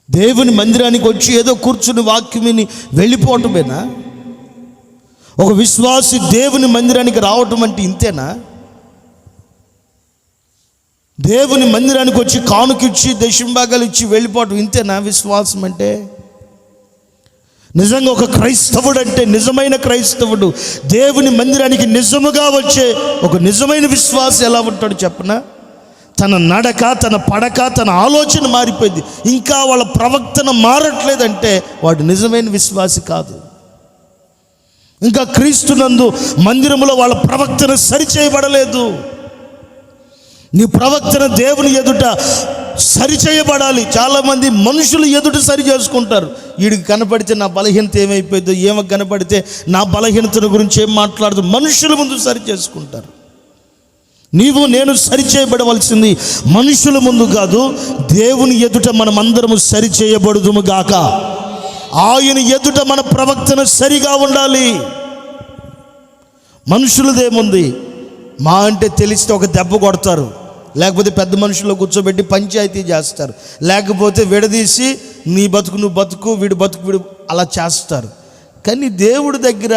దేవుని మందిరానికి వచ్చి ఏదో కూర్చుని వాక్యం విని వెళ్ళిపోవటమేనా ఒక విశ్వాసి? దేవుని మందిరానికి రావటం అంటే ఇంతేనా? దేవుని మందిరానికి వచ్చి కానుకిచ్చి దశంభాగాలు ఇచ్చి వెళ్ళిపోవటం ఇంతేనా విశ్వాసం అంటే? నిజంగా ఒక క్రైస్తవుడు అంటే, నిజమైన క్రైస్తవుడు, దేవుని మందిరానికి నిజముగా వచ్చే ఒక నిజమైన విశ్వాసి ఎలా ఉంటాడు చెప్పనా? తన నడక, తన పడక, తన ఆలోచన మారిపోయింది. ఇంకా వాళ్ళ ప్రవర్తన మారట్లేదంటే వాడు నిజమైన విశ్వాసి కాదు. ఇంకా క్రీస్తునందు మందిరంలో వాళ్ళ ప్రవర్తన సరిచేయబడలేదు. నీ ప్రవర్తన దేవుని ఎదుట సరిచేయబడాలి. చాలామంది మనుషులు ఎదుట సరి చేసుకుంటారు. వీడికి కనపడితే నా బలహీనత ఏమైపోయిందో, ఏమో కనపడితే నా బలహీనతల గురించి ఏం మాట్లాడుతూ మనుషుల ముందు సరి చేసుకుంటారు. నీవు నేను సరిచేయబడవలసింది మనుషుల ముందు కాదు, దేవుని ఎదుట మనమందరము సరిచేయబడుదుము గాక. ఆయన ఎదుట మన ప్రవర్తన సరిగా ఉండాలి. మనుషులదేముంది, మా అంటే తెలిస్తే ఒక దెబ్బ కొడతారు, లేకపోతే పెద్ద మనుషుల్లో కూర్చోబెట్టి పంచాయతీ చేస్తారు, లేకపోతే విడదీసి నీ బతుకు నువ్వు బతుకు, వీడు బతుకు వీడు, అలా చేస్తారు. కానీ దేవుడి దగ్గర,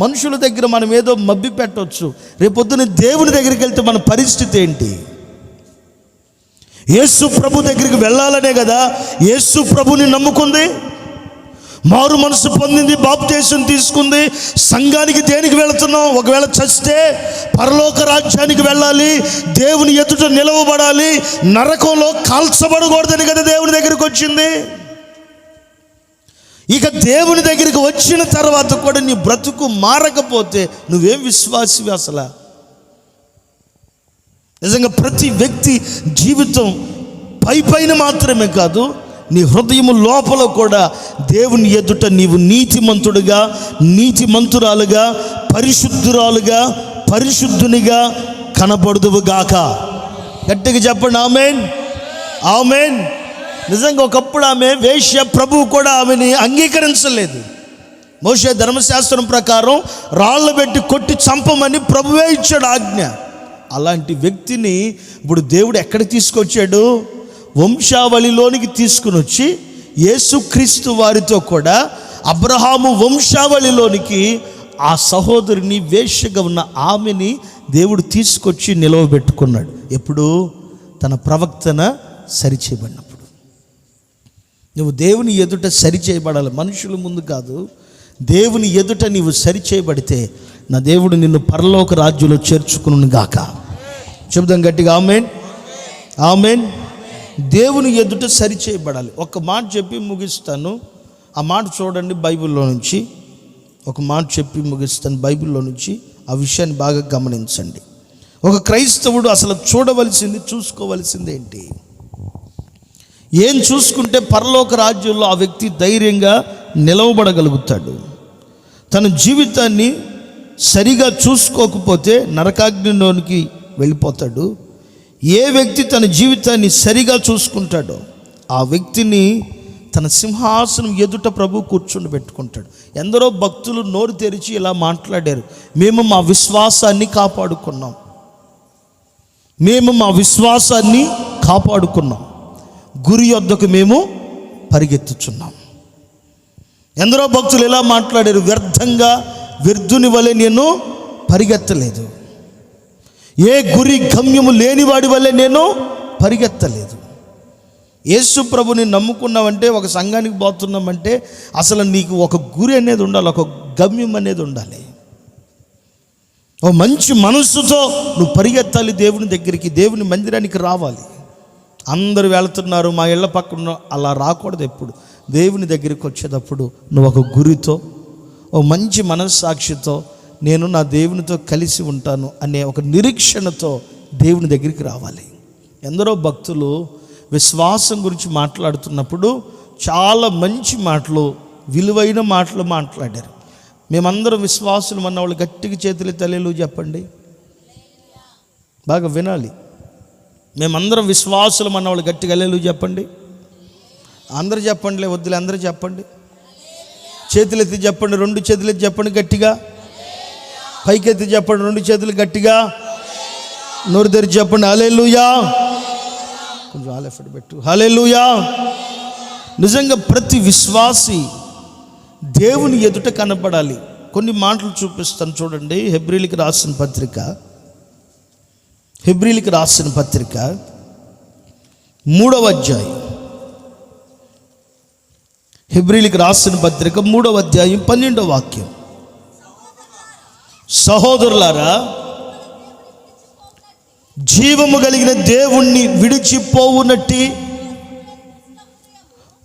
మనుషుల దగ్గర మనం ఏదో మబ్బి పెట్టవచ్చు. రేపొద్దున దేవుని దగ్గరికి వెళ్తే మన పరిస్థితి ఏంటి? యేసు ప్రభు దగ్గరికి వెళ్ళాలనే కదా యేసు ప్రభుని నమ్ముకుంది, మారు మనసు పొందింది, బాప్తిసం తీసుకుంది. సంఘానికి దేనికి వెళుతున్నాం? ఒకవేళ చస్తే పరలోక రాజ్యానికి వెళ్ళాలి, దేవుని ఎదుట నిలవబడాలి, నరకంలో కాల్చబడకూడదని కదా దేవుని దగ్గరికి వచ్చింది. ఇక దేవుని దగ్గరికి వచ్చిన తర్వాత కూడా నీ బ్రతుకు మారకపోతే నువ్వేం విశ్వాసివి అసలు? నిజంగా ప్రతి వ్యక్తి జీవితం పైన మాత్రమే కాదు, నీ హృదయము లోపల కూడా దేవుని ఎదుట నీవు నీతిమంతుడుగా, నీతిమంతురాలుగా, పరిశుద్ధురాలుగా, పరిశుద్ధునిగా కనబడుదువుగాక. గట్టిగా చెప్పండి ఆమేన్, ఆమేన్. నిజంగా ఒకప్పుడు ఆమె వేశ్య, ప్రభువు కూడా ఆమెని అంగీకరించలేదు. మోషే ధర్మశాస్త్రం ప్రకారం రాళ్ళు పెట్టి కొట్టి చంపమని ప్రభువే ఇచ్చాడు ఆజ్ఞ. అలాంటి వ్యక్తిని ఇప్పుడు దేవుడు ఎక్కడికి తీసుకొచ్చాడు? వంశావళిలోనికి తీసుకుని వచ్చి యేసుక్రీస్తు వారితో కూడా అబ్రహాము వంశావళిలోనికి ఆ సహోదరిని, వేశ్యగా ఉన్న ఆమెని దేవుడు తీసుకొచ్చి నిలవబెట్టుకున్నాడు. ఎప్పుడు? తన ప్రవర్తన సరిచేయబడినప్పుడు. నువ్వు దేవుని ఎదుట సరిచేయబడాలి, మనుషుల ముందు కాదు. దేవుని ఎదుట నీవు సరిచేయబడితే నా దేవుడు నిన్ను పరలోక రాజ్యంలో చేర్చుకును గాక. చెబుదాం గట్టిగా ఆమేన్, ఆమేన్. దేవుని ఎదుట సరిచేయబడాలి. ఒక మాట చెప్పి ముగిస్తాను. ఆ మాట చూడండి బైబిల్లో నుంచి. ఒక మాట చెప్పి ముగిస్తాను బైబిల్లో నుంచి. ఆ విషయాన్ని బాగా గమనించండి. ఒక క్రైస్తవుడు అసలు చూసుకోవలసింది ఏంటి? ఏం చూసుకుంటే పరలోక రాజ్యంలో ఆ వ్యక్తి ధైర్యంగా నిలవబడగలుగుతాడు? తన జీవితాన్ని సరిగా చూసుకోకపోతే నరకాగ్నిలోనికి వెళ్ళిపోతాడు. ఏ వ్యక్తి తన జీవితాన్ని సరిగా చూసుకుంటాడో ఆ వ్యక్తిని తన సింహాసనం ఎదుట ప్రభు కూర్చుండబెట్టుకుంటాడు. ఎందరో భక్తులు నోరు తెరిచి ఇలా మాట్లాడారు, మేము మా విశ్వాసాన్ని కాపాడుకున్నాం, గురి యొద్దకు మేము పరిగెత్తుచున్నాం. ఎందరో భక్తులు ఇలా మాట్లాడారు, వ్యర్థుని వలె నేను పరిగెత్తలేదు, ఏ గురి గమ్యము లేనివాడి వల్లే నేను పరిగెత్తలేదు. యేసు ప్రభుని నమ్ముకున్నావంటే, ఒక సంఘానికి పోతున్నామంటే అసలు నీకు ఒక గురి అనేది ఉండాలి, ఒక గమ్యం అనేది ఉండాలి. ఓ మంచి మనస్సుతో నువ్వు పరిగెత్తాలి దేవుని దగ్గరికి, దేవుని మందిరానికి రావాలి. అందరూ వెళుతున్నారు, మా ఇళ్ళ పక్కన అలా రాకూడదు. ఎప్పుడు దేవుని దగ్గరికి వచ్చేటప్పుడు నువ్వు ఒక గురితో, ఓ మంచి మనస్సాక్షితో, నేను నా దేవునితో కలిసి ఉంటాను అనే ఒక నిరీక్షణతో దేవుని దగ్గరికి రావాలి. ఎందరో భక్తులు విశ్వాసం గురించి మాట్లాడుతున్నప్పుడు చాలా మంచి మాటలు, విలువైన మాటలు మాట్లాడారు. మేమందరం విశ్వాసులు అన్న వాళ్ళు గట్టిగా చేతులు తల్లిలు చెప్పండి, బాగా వినాలి. మేమందరం విశ్వాసులు అన్న వాళ్ళు గట్టిగా హల్లెలూయా చెప్పండి. అందరూ చెప్పండిలే, వద్దులే, అందరూ చెప్పండి. చేతులెత్తి చెప్పండి, 2 చేతులెత్తి చెప్పండి గట్టిగా. పైకెత్తి చెప్పండి, 2 చేతులు గట్టిగా. నోరు తెరిచి చెప్పండి హల్లెలూయా. కొంచెం ఆలెఫట్ పెట్టు, హల్లెలూయా. నిజంగా ప్రతి విశ్వాసి దేవుని ఎదుట కనపడాలి. కొన్ని మాటలు చూపిస్తాను చూడండి. హెబ్రీయులకు రాసిన పత్రిక 3వ అధ్యాయం. హెబ్రీయులకు రాసిన పత్రిక 3వ అధ్యాయం 12వ వాక్యం. సహోదరులారా, జీవము కలిగిన దేవుణ్ణి విడిచిపోవునట్టి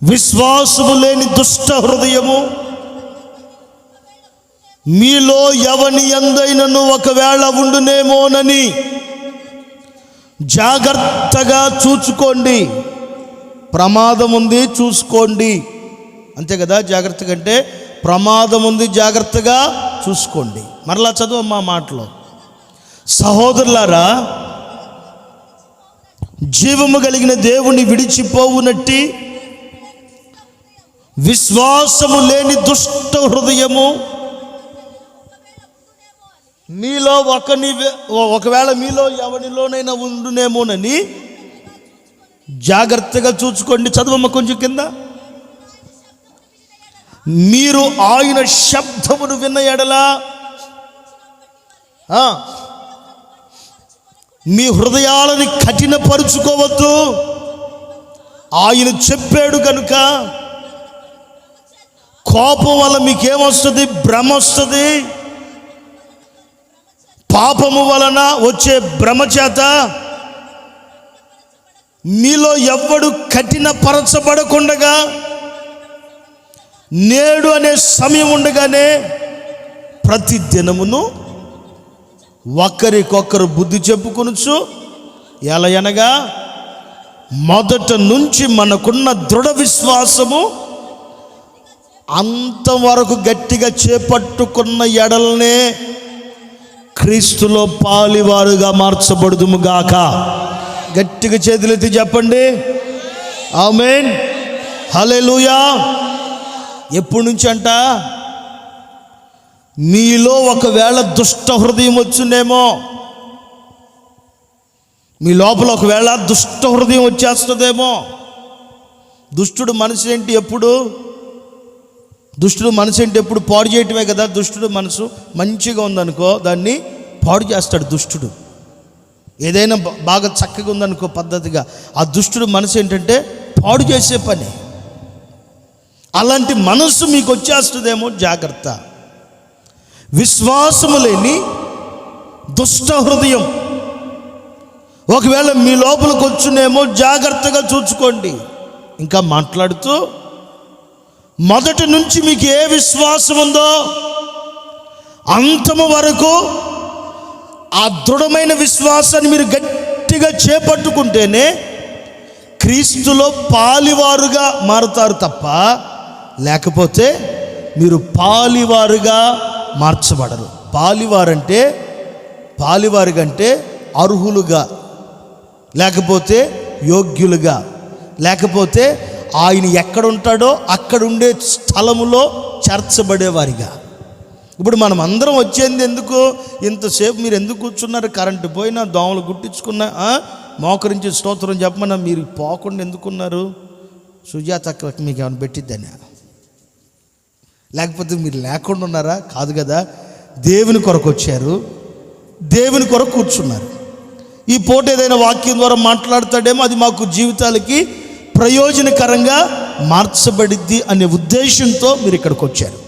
విశ్వాసము లేని దుష్ట హృదయము మీలో ఎవని యందైనను ఒకవేళ ఉండునేమోనని జాగ్రత్తగా చూచుకోండి. ప్రమాదం ఉంది, చూసుకోండి. అంతే కదా, జాగ్రత్తగా అంటే ప్రమాదం ఉంది, జాగ్రత్తగా చూసుకోండి. మరలా చదువు మాటలో. సహోదరులారా, జీవము కలిగిన దేవుని విడిచిపోవునట్టి విశ్వాసము లేని దుష్ట హృదయము మీలో ఒకవేళ మీలో ఎవరిలోనైనా ఉండునేమోనని జాగ్రత్తగా చూసుకోండి. చదువమ్మ కొంచెం కింద. మీరు ఆయన శబ్దమును విన్న ఎడల మీ హృదయాలని కఠినపరుచుకోవద్దు. ఆయన చెప్పాడు కనుక. కోపం వల్ల మీకేమొస్తుంది? భ్రమ వస్తుంది. పాపము వలన వచ్చే భ్రమ చేత మీలో ఎవ్వడు కఠినపరచబడకుండగా నేడు అనే సమయం ఉండగానే ప్రతి దినమును ఒకరికొకరు బుద్ధి చెప్పుకొనుచు, ఎలా అనగా మొదట నుంచి మనకున్న దృఢ విశ్వాసము అంతవరకు గట్టిగా చేపట్టుకున్న ఎడలనే క్రీస్తులో పాలివారుగా మార్చబడుదుము గాక. గట్టిగా చేతులెత్తి చెప్పండి ఆమేన్, హల్లెలూయా. ఎప్పటి నుంచి అంట? మీలో ఒకవేళ దుష్ట హృదయం వచ్చునేమో, మీ లోపల ఒకవేళ దుష్ట హృదయం వచ్చేస్తుందేమో. దుష్టుడు మనసు ఏంటి? ఎప్పుడు పాడు చేయటమే కదా. దుష్టుడు మనసు మంచిగా ఉందనుకో దాన్ని పాడు చేస్తాడు దుష్టుడు. ఏదైనా బాగా చక్కగా ఉందనుకో పద్ధతిగా, ఆ దుష్టుడు మనసు ఏంటంటే పాడు చేసే పని. అలాంటి మనసు మీకు వచ్చేస్తుందేమో, జాగ్రత్త. విశ్వాసము లేని దుష్ట హృదయం ఒకవేళ మీ లోపలికి వచ్చునేమో జాగ్రత్తగా చూసుకోండి. ఇంకా మాట్లాడుతూ, మొదటి నుంచి మీకు ఏ విశ్వాసం ఉందో అంతము వరకు ఆ దృఢమైన విశ్వాసాన్ని మీరు గట్టిగా చేపట్టుకుంటేనే క్రీస్తులో పాలివారుగా మారుతారు తప్ప, లేకపోతే మీరు పాలివారుగా మార్చబడరు. పాలివారుగంటే అర్హులుగా, లేకపోతే యోగ్యులుగా, లేకపోతే ఆయన ఎక్కడుంటాడో అక్కడుండే స్థలములో చేర్చబడేవారిగా. ఇప్పుడు మనం అందరం వచ్చేది ఎందుకు? ఇంతసేపు మీరు ఎందుకు కూర్చున్నారు? కరెంటు పోయినా, దోమలు గుట్టించుకున్నా, మోకరించి స్తోత్రం చెప్పమన్నా మీరు పోకుండా ఎందుకున్నారు? సుజాత మీకు ఏమైనా పెట్టిద్దని, లేకపోతే మీరు లేకుండా ఉన్నారా? కాదు కదా. దేవుని కొరకు వచ్చారు, దేవుని కొరకు కూర్చున్నారు. ఈ పూట ఏదైనా వాక్యం ద్వారా మాట్లాడతాడేమో, అది మాకు జీవితాలకి ప్రయోజనకరంగా మార్చబడిద్ది అనే ఉద్దేశంతో మీరు ఇక్కడికి వచ్చారు.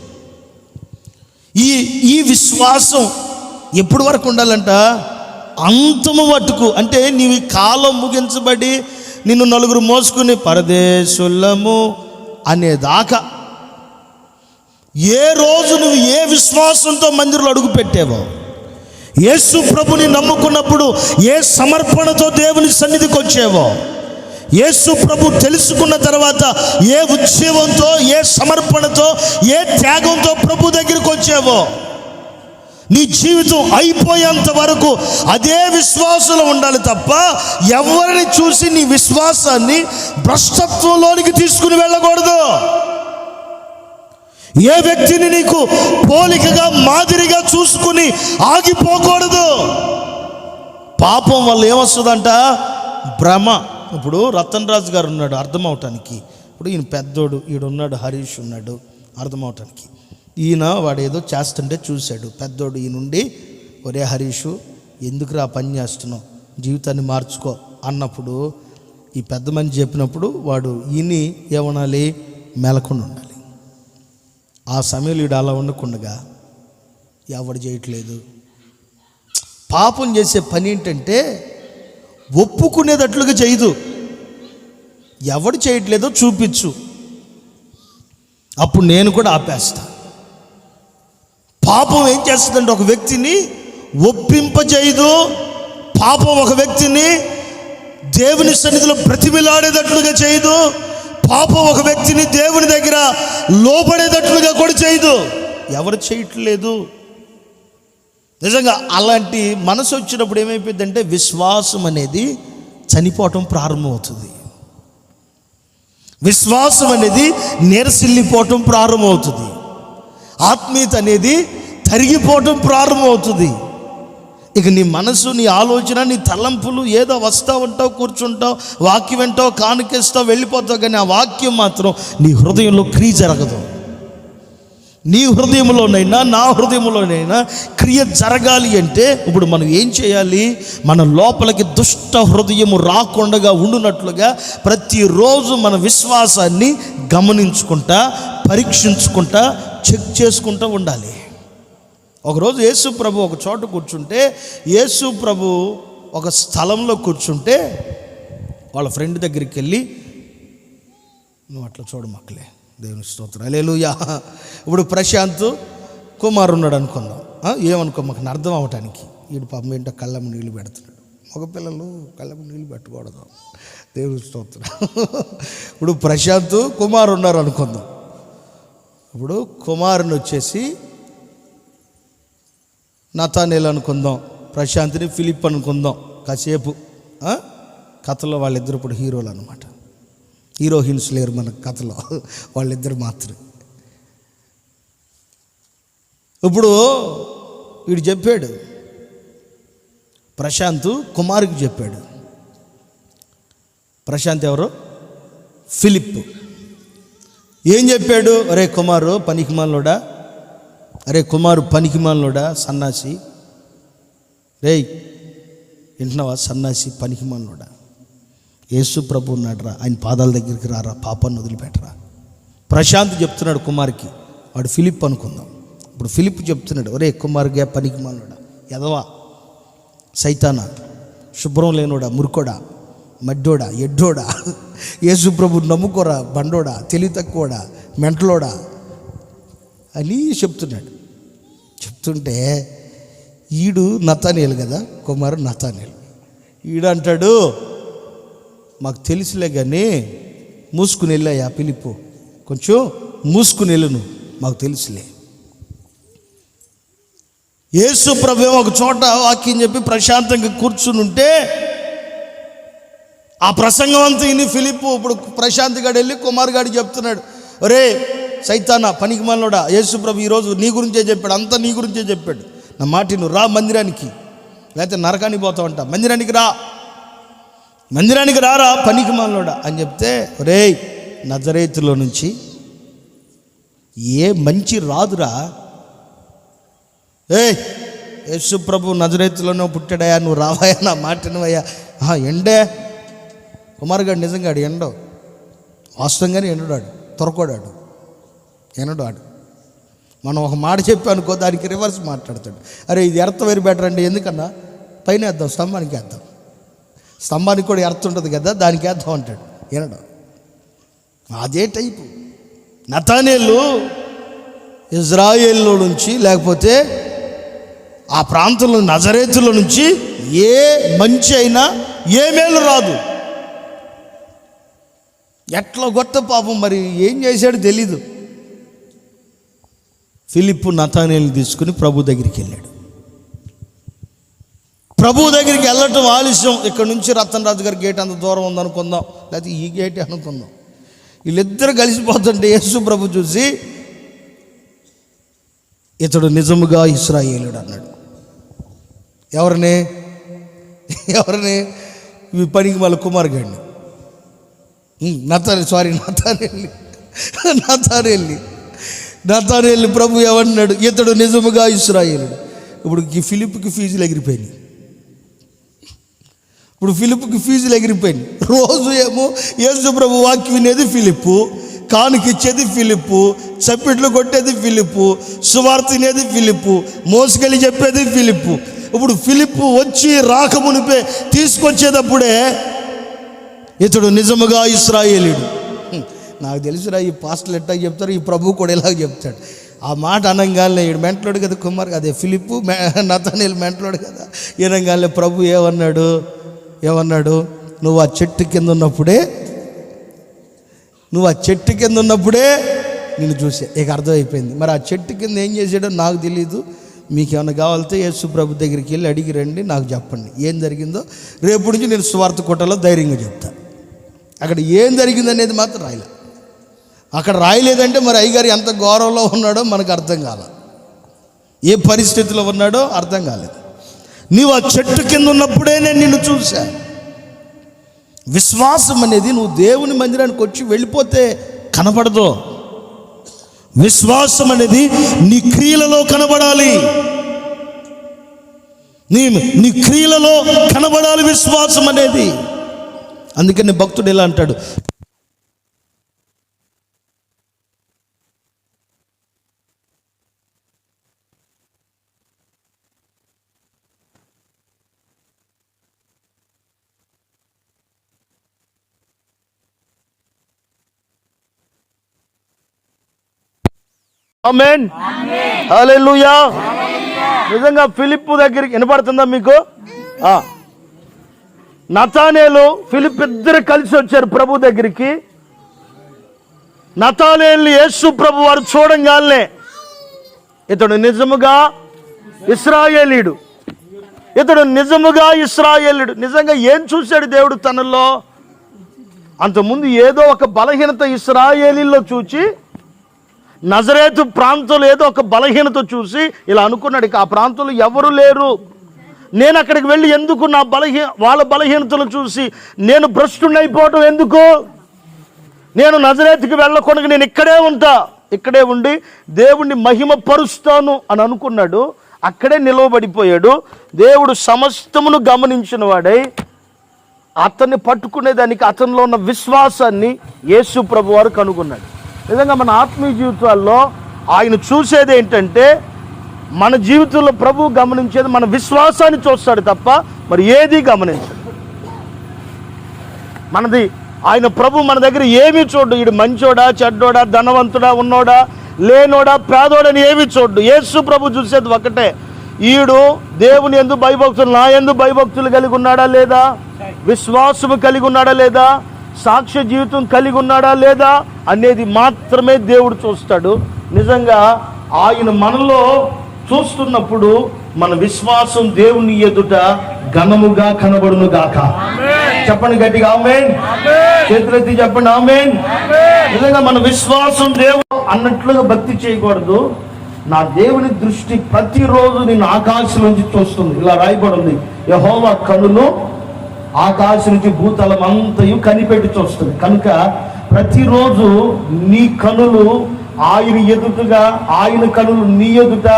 ఈ విశ్వాసం ఎప్పటి వరకు ఉండాలంట? అంతము మట్టుకు. అంటే నీవు కాలం ముగించబడి నిన్ను నలుగురు మోసుకుని పరదేశులము అనేదాకా, ఏ రోజు నువ్వు ఏ విశ్వాసంతో మందిరంలో అడుగు పెట్టావో, యేసు ప్రభుని నమ్ముకున్నప్పుడు ఏ సమర్పణతో దేవుని సన్నిధికి వచ్చావో, యేసు ప్రభు తెలుసుకున్న తర్వాత ఏ ఉద్యమంతో, ఏ సమర్పణతో, ఏ త్యాగంతో ప్రభు దగ్గరికి వచ్చావో, నీ జీవితం అయిపోయేంత వరకు అదే విశ్వాసంలో ఉండాలి తప్ప ఎవరిని చూసి నీ విశ్వాసాన్ని భ్రష్టత్వంలోనికి తీసుకుని వెళ్ళకూడదు. ఏ వ్యక్తిని నీకు పోలికగా, మాదిరిగా చూసుకుని ఆగిపోకూడదు. పాపం వల్ల ఏమొస్తుందంట? భ్రమ. ఇప్పుడు రతన్ రాజు గారు ఉన్నాడు అర్థమవటానికి. ఇప్పుడు ఈయన పెద్దోడు, ఈడున్నాడు హరీష్ ఉన్నాడు అర్థమవటానికి. ఈయన వాడు ఏదో చేస్తుంటే చూశాడు పెద్దోడు. ఈయనుండి, ఒరే హరీషు ఎందుకురా పని చేస్తున్నావు, జీవితాన్ని మార్చుకో అన్నప్పుడు, ఈ పెద్ద మంది చెప్పినప్పుడు వాడు ఈయన్ని ఏమనాలి? మెలకుండా ఉండాలి. ఆ సమయంలో వీడు అలా ఉండకుండగా ఎవడు చేయట్లేదు. పాపం చేసే పని ఏంటంటే ఒప్పుకునేటట్లుగా చేయదు. ఎవడు చేయట్లేదో చూపించు, అప్పుడు నేను కూడా ఆపేస్తా. పాపం ఏం చేస్తుందంటే ఒక వ్యక్తిని ఒప్పింపజేయదు. పాపం ఒక వ్యక్తిని దేవుని సన్నిధిలో బ్రతిమిలాడేటట్లుగా చేయదు. పాపం ఒక వ్యక్తిని దేవుని దగ్గర లోపడేటట్లుగా కూడా చేయదు. ఎవరు చేయట్లేదు. నిజంగా అలాంటి మనసు వచ్చినప్పుడు ఏమైపోయిందంటే విశ్వాసం అనేది చనిపోవటం ప్రారంభమవుతుంది. విశ్వాసం అనేది నీరసిల్లిపోవటం ప్రారంభమవుతుంది. ఆత్మీయత అనేది తరిగిపోవటం ప్రారంభమవుతుంది. ఇక నీ మనసు, నీ ఆలోచన, నీ తలంపులు ఏదో వస్తూ ఉంటావు, కూర్చుంటావు, వాక్యం వింటావు, కానుకేస్తావు, వెళ్ళిపోతావు. కానీ ఆ వాక్యం మాత్రం నీ హృదయంలో క్రియ జరగదు. నీ హృదయంలోనైనా నా హృదయంలోనైనా క్రియ జరగాలి అంటే ఇప్పుడు మనం ఏం చేయాలి? మన లోపలికి దుష్ట హృదయము రాకుండా ఉండునట్లుగా ప్రతిరోజు మన విశ్వాసాన్ని గమనించుకుంటా, పరీక్షించుకుంటా, చెక్ చేసుకుంటూ ఉండాలి. ఒకరోజు యేసు ప్రభు ఒక చోట కూర్చుంటే, యేసు ప్రభు ఒక స్థలంలో కూర్చుంటే వాళ్ళ ఫ్రెండ్ దగ్గరికి వెళ్ళి, నువ్వు అట్లా చూడు మక్కలే, దేవుని స్తోత్రం, హల్లెలూయా. ఇప్పుడు ప్రశాంత్ కుమార్ ఉన్నాడు అనుకుందాం. ఏమనుకో, మాకు అర్థం అవటానికి వీడు పాపం ఏంటో కళ్ళము నీళ్ళు పెడుతున్నాడు. మగపిల్లలు కళ్ళము నీళ్ళు పెట్టకూడదు, దేవుని స్తోత్రం. ఇప్పుడు ప్రశాంత్ కుమార్ ఉన్నారు అనుకుందాం. ఇప్పుడు కుమారుని వచ్చేసి నతానేలు అనుకుందాం, ప్రశాంత్ని ఫిలిప్ అనుకుందాం. కాసేపు కథలో వాళ్ళిద్దరు ఇప్పుడు హీరోలు అనమాట. హీరోయిన్స్ లేరు మన కథలో, వాళ్ళిద్దరు మాత్రమే. ఇప్పుడు వీడు చెప్పాడు, ప్రశాంత్ కుమార్కి చెప్పాడు. ప్రశాంత్ ఎవరు? ఫిలిప్. ఏం చెప్పాడు? అరే కుమారు పనికిమాలోడా, అరే కుమారు పనికిమాలోడా, సన్నాసి, రేయ్ వింటున్నావా, సన్నాసి పనికిమాలోడా, యేసు ప్రభు ఉన్నాడురా, ఆయన పాదాల దగ్గరికి రారా, పాపాన్ని వదిలిపెట్టరా. ప్రశాంత్ చెప్తున్నాడు కుమార్కి, వాడు ఫిలిప్ అనుకుందాం. ఇప్పుడు ఫిలిప్ చెప్తున్నాడు, ఒరే కుమార్గా పనికిమాలోడా, ఎదవా, సైతానా, శుభ్రం లేనోడా, మురుకోడా, మడ్డోడా, ఎడ్డోడా, యేసు ప్రభు నమ్ముకోరా, బండోడా, తెలివి తక్కువడా, మెంటలోడా అని చెప్తున్నాడు. చెప్తుంటే ఈడు నతానేలు కదా, కుమారుడు నతానేలు. ఈడు అంటాడు, మాకు తెలుసులే కానీ మూసుకుని వెళ్ళాయా పిలిపు, కొంచెం మూసుకుని వెళ్ళను, మాకు తెలుసులే. యేసు ప్రభు ఒక చోట వాక్యం చెప్పి ప్రశాంతంగా కూర్చుని ఉంటే ఆ ప్రసంగం అంతా ఇని ఫిలిప్పు ఇప్పుడు ప్రశాంత్ గారు వెళ్ళి కుమార్ గారికి చెప్తున్నాడు, ఒరే సైతానా, పనికి మనలోడా, యేసు ప్రభు ఈరోజు నీ గురించే చెప్పాడు, అంతా నీ గురించే చెప్పాడు. నా మాట నువ్వు రా మందిరానికి, లేకపోతే నరకానికి పోతావంట, మందిరానికి రారా పనికి మనలోడా అని చెప్తే, ఒరే నజరేతులో నుంచి ఏ మంచి రాదురా, యేసు ప్రభు నజరేతులోనే పుట్టాడయా, నువ్వు రావాయా, నా మాట నువ్వయ్యా. ఎండే కుమార్ గారు నిజంగా ఆడు ఎండో, వాస్తవంగానే ఎండాడు, తొరకోడాడు, ఎనడాడు. మనం ఒక మాట చెప్పి అనుకో, దానికి రివర్స్ మాట్లాడతాడు. అరే ఇది ఎర్త్ వేరు బెటర్ అండి, ఎందుకన్నా పైన వేద్దాం, స్తంభానికి వేద్దాం, స్తంభానికి కూడా ఎర్త్ ఉంటుంది కదా, దానికి వేద్దాం అంటాడు, ఎనడం. అదే టైపు నతానేలు ఇజ్రాయేల్లో నుంచి, లేకపోతే ఆ ప్రాంతంలో నజరేతులో నుంచి ఏ మంచి అయినా ఏ మేలు రాదు. ఎట్లా గొట్ట పాపం మరి ఏం చేశాడు తెలీదు. ఫిలిప్పు నతానేలుని తీసుకుని ప్రభు దగ్గరికి వెళ్ళాడు. ప్రభు దగ్గరికి వెళ్ళటం ఆలస్యం. ఇక్కడ నుంచి రతన్ రాజు గారి గేట్ అంత దూరం ఉందనుకుందాం, లేకపోతే ఈ గేటే అనుకుందాం. వీళ్ళిద్దరు కలిసిపోతుంటే యేసు ప్రభు చూసి, ఇతడు నిజముగా ఇశ్రాయేలుడు అన్నాడు. ఎవరిని పనికి మళ్ళీ కుమార్ గారిని, నతానేలు ప్రభు ఏమన్నాడు, ఇతడు నిజముగా ఇశ్రాయేలుడు. ఇప్పుడు ఈ ఫిలిప్కి ఫీజులు ఎగిరిపోయినాయి. రోజు ఏమో యేసు ప్రభు వాక్యం వినేది ఫిలిప్పు, కానుకిచ్చేది ఫిలిప్పు, చప్పిట్లు కొట్టేది ఫిలిప్పు, సువార్త వినేది ఫిలిప్పు, మోసుకెళ్ళి చెప్పేది ఫిలిప్పు. ఇప్పుడు ఫిలిప్పు వచ్చి రాకమునిపే తీసుకొచ్చేటప్పుడే ఇతడు నిజముగా ఇశ్రాయేలీయుడు. నాకు తెలుసురా ఈ పాస్టర్లు ఎట్టా చెప్తారు, ఈ ప్రభు కూడా ఇలాగ చెప్తాడు. ఆ మాట అనగానే ఈడు మెంటలోడు కదా కుమార్, అదే ఫిలిప్పు నతానేలు మెంటలోడు కదా. అనగానే ప్రభు ఏమన్నాడు, నువ్వు ఆ చెట్టు కింద ఉన్నప్పుడే నిన్ను చూసే. ఇక అర్థమైపోయింది. మరి ఆ చెట్టు కింద ఏం చేసాడో నాకు తెలీదు. మీకు ఏమైనా కావాలితే యేసు ప్రభు దగ్గరికి వెళ్ళి అడిగి రండి, నాకు చెప్పండి ఏం జరిగిందో. రేపు నుంచి నేను స్వార్థ కోటలో ధైర్యంగా చెప్తాను. అక్కడ ఏం జరిగిందనేది మాత్రం రాయలే. అక్కడ రాయలేదంటే మరి అయ్యగారు ఎంత గౌరవంలో ఉన్నాడో మనకు అర్థం కాల, ఏ పరిస్థితిలో ఉన్నాడో అర్థం కాలేదు. నీవు ఆ చెట్టు కింద ఉన్నప్పుడే నేను నిన్ను చూశా. విశ్వాసం అనేది నువ్వు దేవుని మందిరానికి వచ్చి వెళ్ళిపోతే కనబడదు. విశ్వాసం అనేది నీ క్రియలలో కనబడాలి. నీ క్రియలలో కనబడాలి విశ్వాసం అనేది. అందుకని భక్తుడు ఎలా అంటాడు, ఆమేన్, హల్లెలూయా. నిజంగా ఫిలిప్పు దగ్గరికి వినపడుతుందా మీకు? నతానేలు ఫిలిప్ ఇద్దరు కలిసి వచ్చారు ప్రభు దగ్గరికి. నతానేలు యేసు ప్రభు వారు చూడంగానే ఇతడు నిజముగా ఇశ్రాయేలీయుడు, నిజంగా ఏం చూశాడు దేవుడు తనలో? అంతకుముందు ఏదో ఒక బలహీనత ఇశ్రాయేలీల్లో చూచి, నజరేతు ప్రాంతంలో ఏదో ఒక బలహీనత చూసి ఇలా అనుకున్నాడు, ఇక ఆ ప్రాంతంలో ఎవరు లేరు, నేను అక్కడికి వెళ్ళి ఎందుకు వాళ్ళ బలహీనతలు చూసి నేను భ్రష్టునైపోవటం ఎందుకు, నేను నజరేతుకి వెళ్ళకుండా నేను ఇక్కడే ఉండి దేవుణ్ణి మహిమ పరుస్తాను అని అనుకున్నాడు. అక్కడే నిలవబడిపోయాడు. దేవుడు సమస్తమును గమనించిన వాడై అతన్ని పట్టుకునేదానికి అతనిలో ఉన్న విశ్వాసాన్ని యేసు ప్రభు వారు కనుగొన్నాడు. నిజంగా మన ఆత్మీయ జీవితాల్లో ఆయన చూసేది ఏంటంటే మన జీవితంలో ప్రభు గమనించేది మన విశ్వాసాన్ని చూస్తాడు తప్ప మరి ఏది గమనించడు. మనది ఆయన ప్రభు మన దగ్గర ఏమీ చూడు. ఈడు మంచోడా, చెడ్డోడా, ధనవంతుడా, ఉన్నోడా, లేనోడా, పేదోడని ఏమీ చూడు. యేసు ప్రభు చూసేది ఒకటే, ఈడు దేవుని యందు భయభక్తులు, నా యందు భయభక్తులు కలిగి ఉన్నాడా లేదా, విశ్వాసము కలిగి ఉన్నాడా లేదా, సాక్ష్య జీవితం కలిగి ఉన్నాడా లేదా అనేది మాత్రమే దేవుడు చూస్తాడు. నిజంగా ఆయన మనలో చూస్తున్నప్పుడు మన విశ్వాసం దేవుని ఎదుట ఘనముగా కనబడును గాక. చెప్పండి గట్టిగా ఆమేన్. చేతులెత్తి చెప్పండి ఆమేన్. నిజంగా మన విశ్వాసం దేవుడు అన్నట్లుగా భక్తి చేయకూడదు. నా దేవుని దృష్టి ప్రతిరోజు నేను ఆకాశం నుంచి చూస్తుంది. ఇలా రాయబడింది, యెహోవా కనులు ఆకాశం నుంచి భూతలం అంతయు కనిపెట్టి చూస్తుంది. కనుక ప్రతిరోజు నీ కనులు ఆయన ఎదుటగా, ఆయన కనులు నీ ఎదుట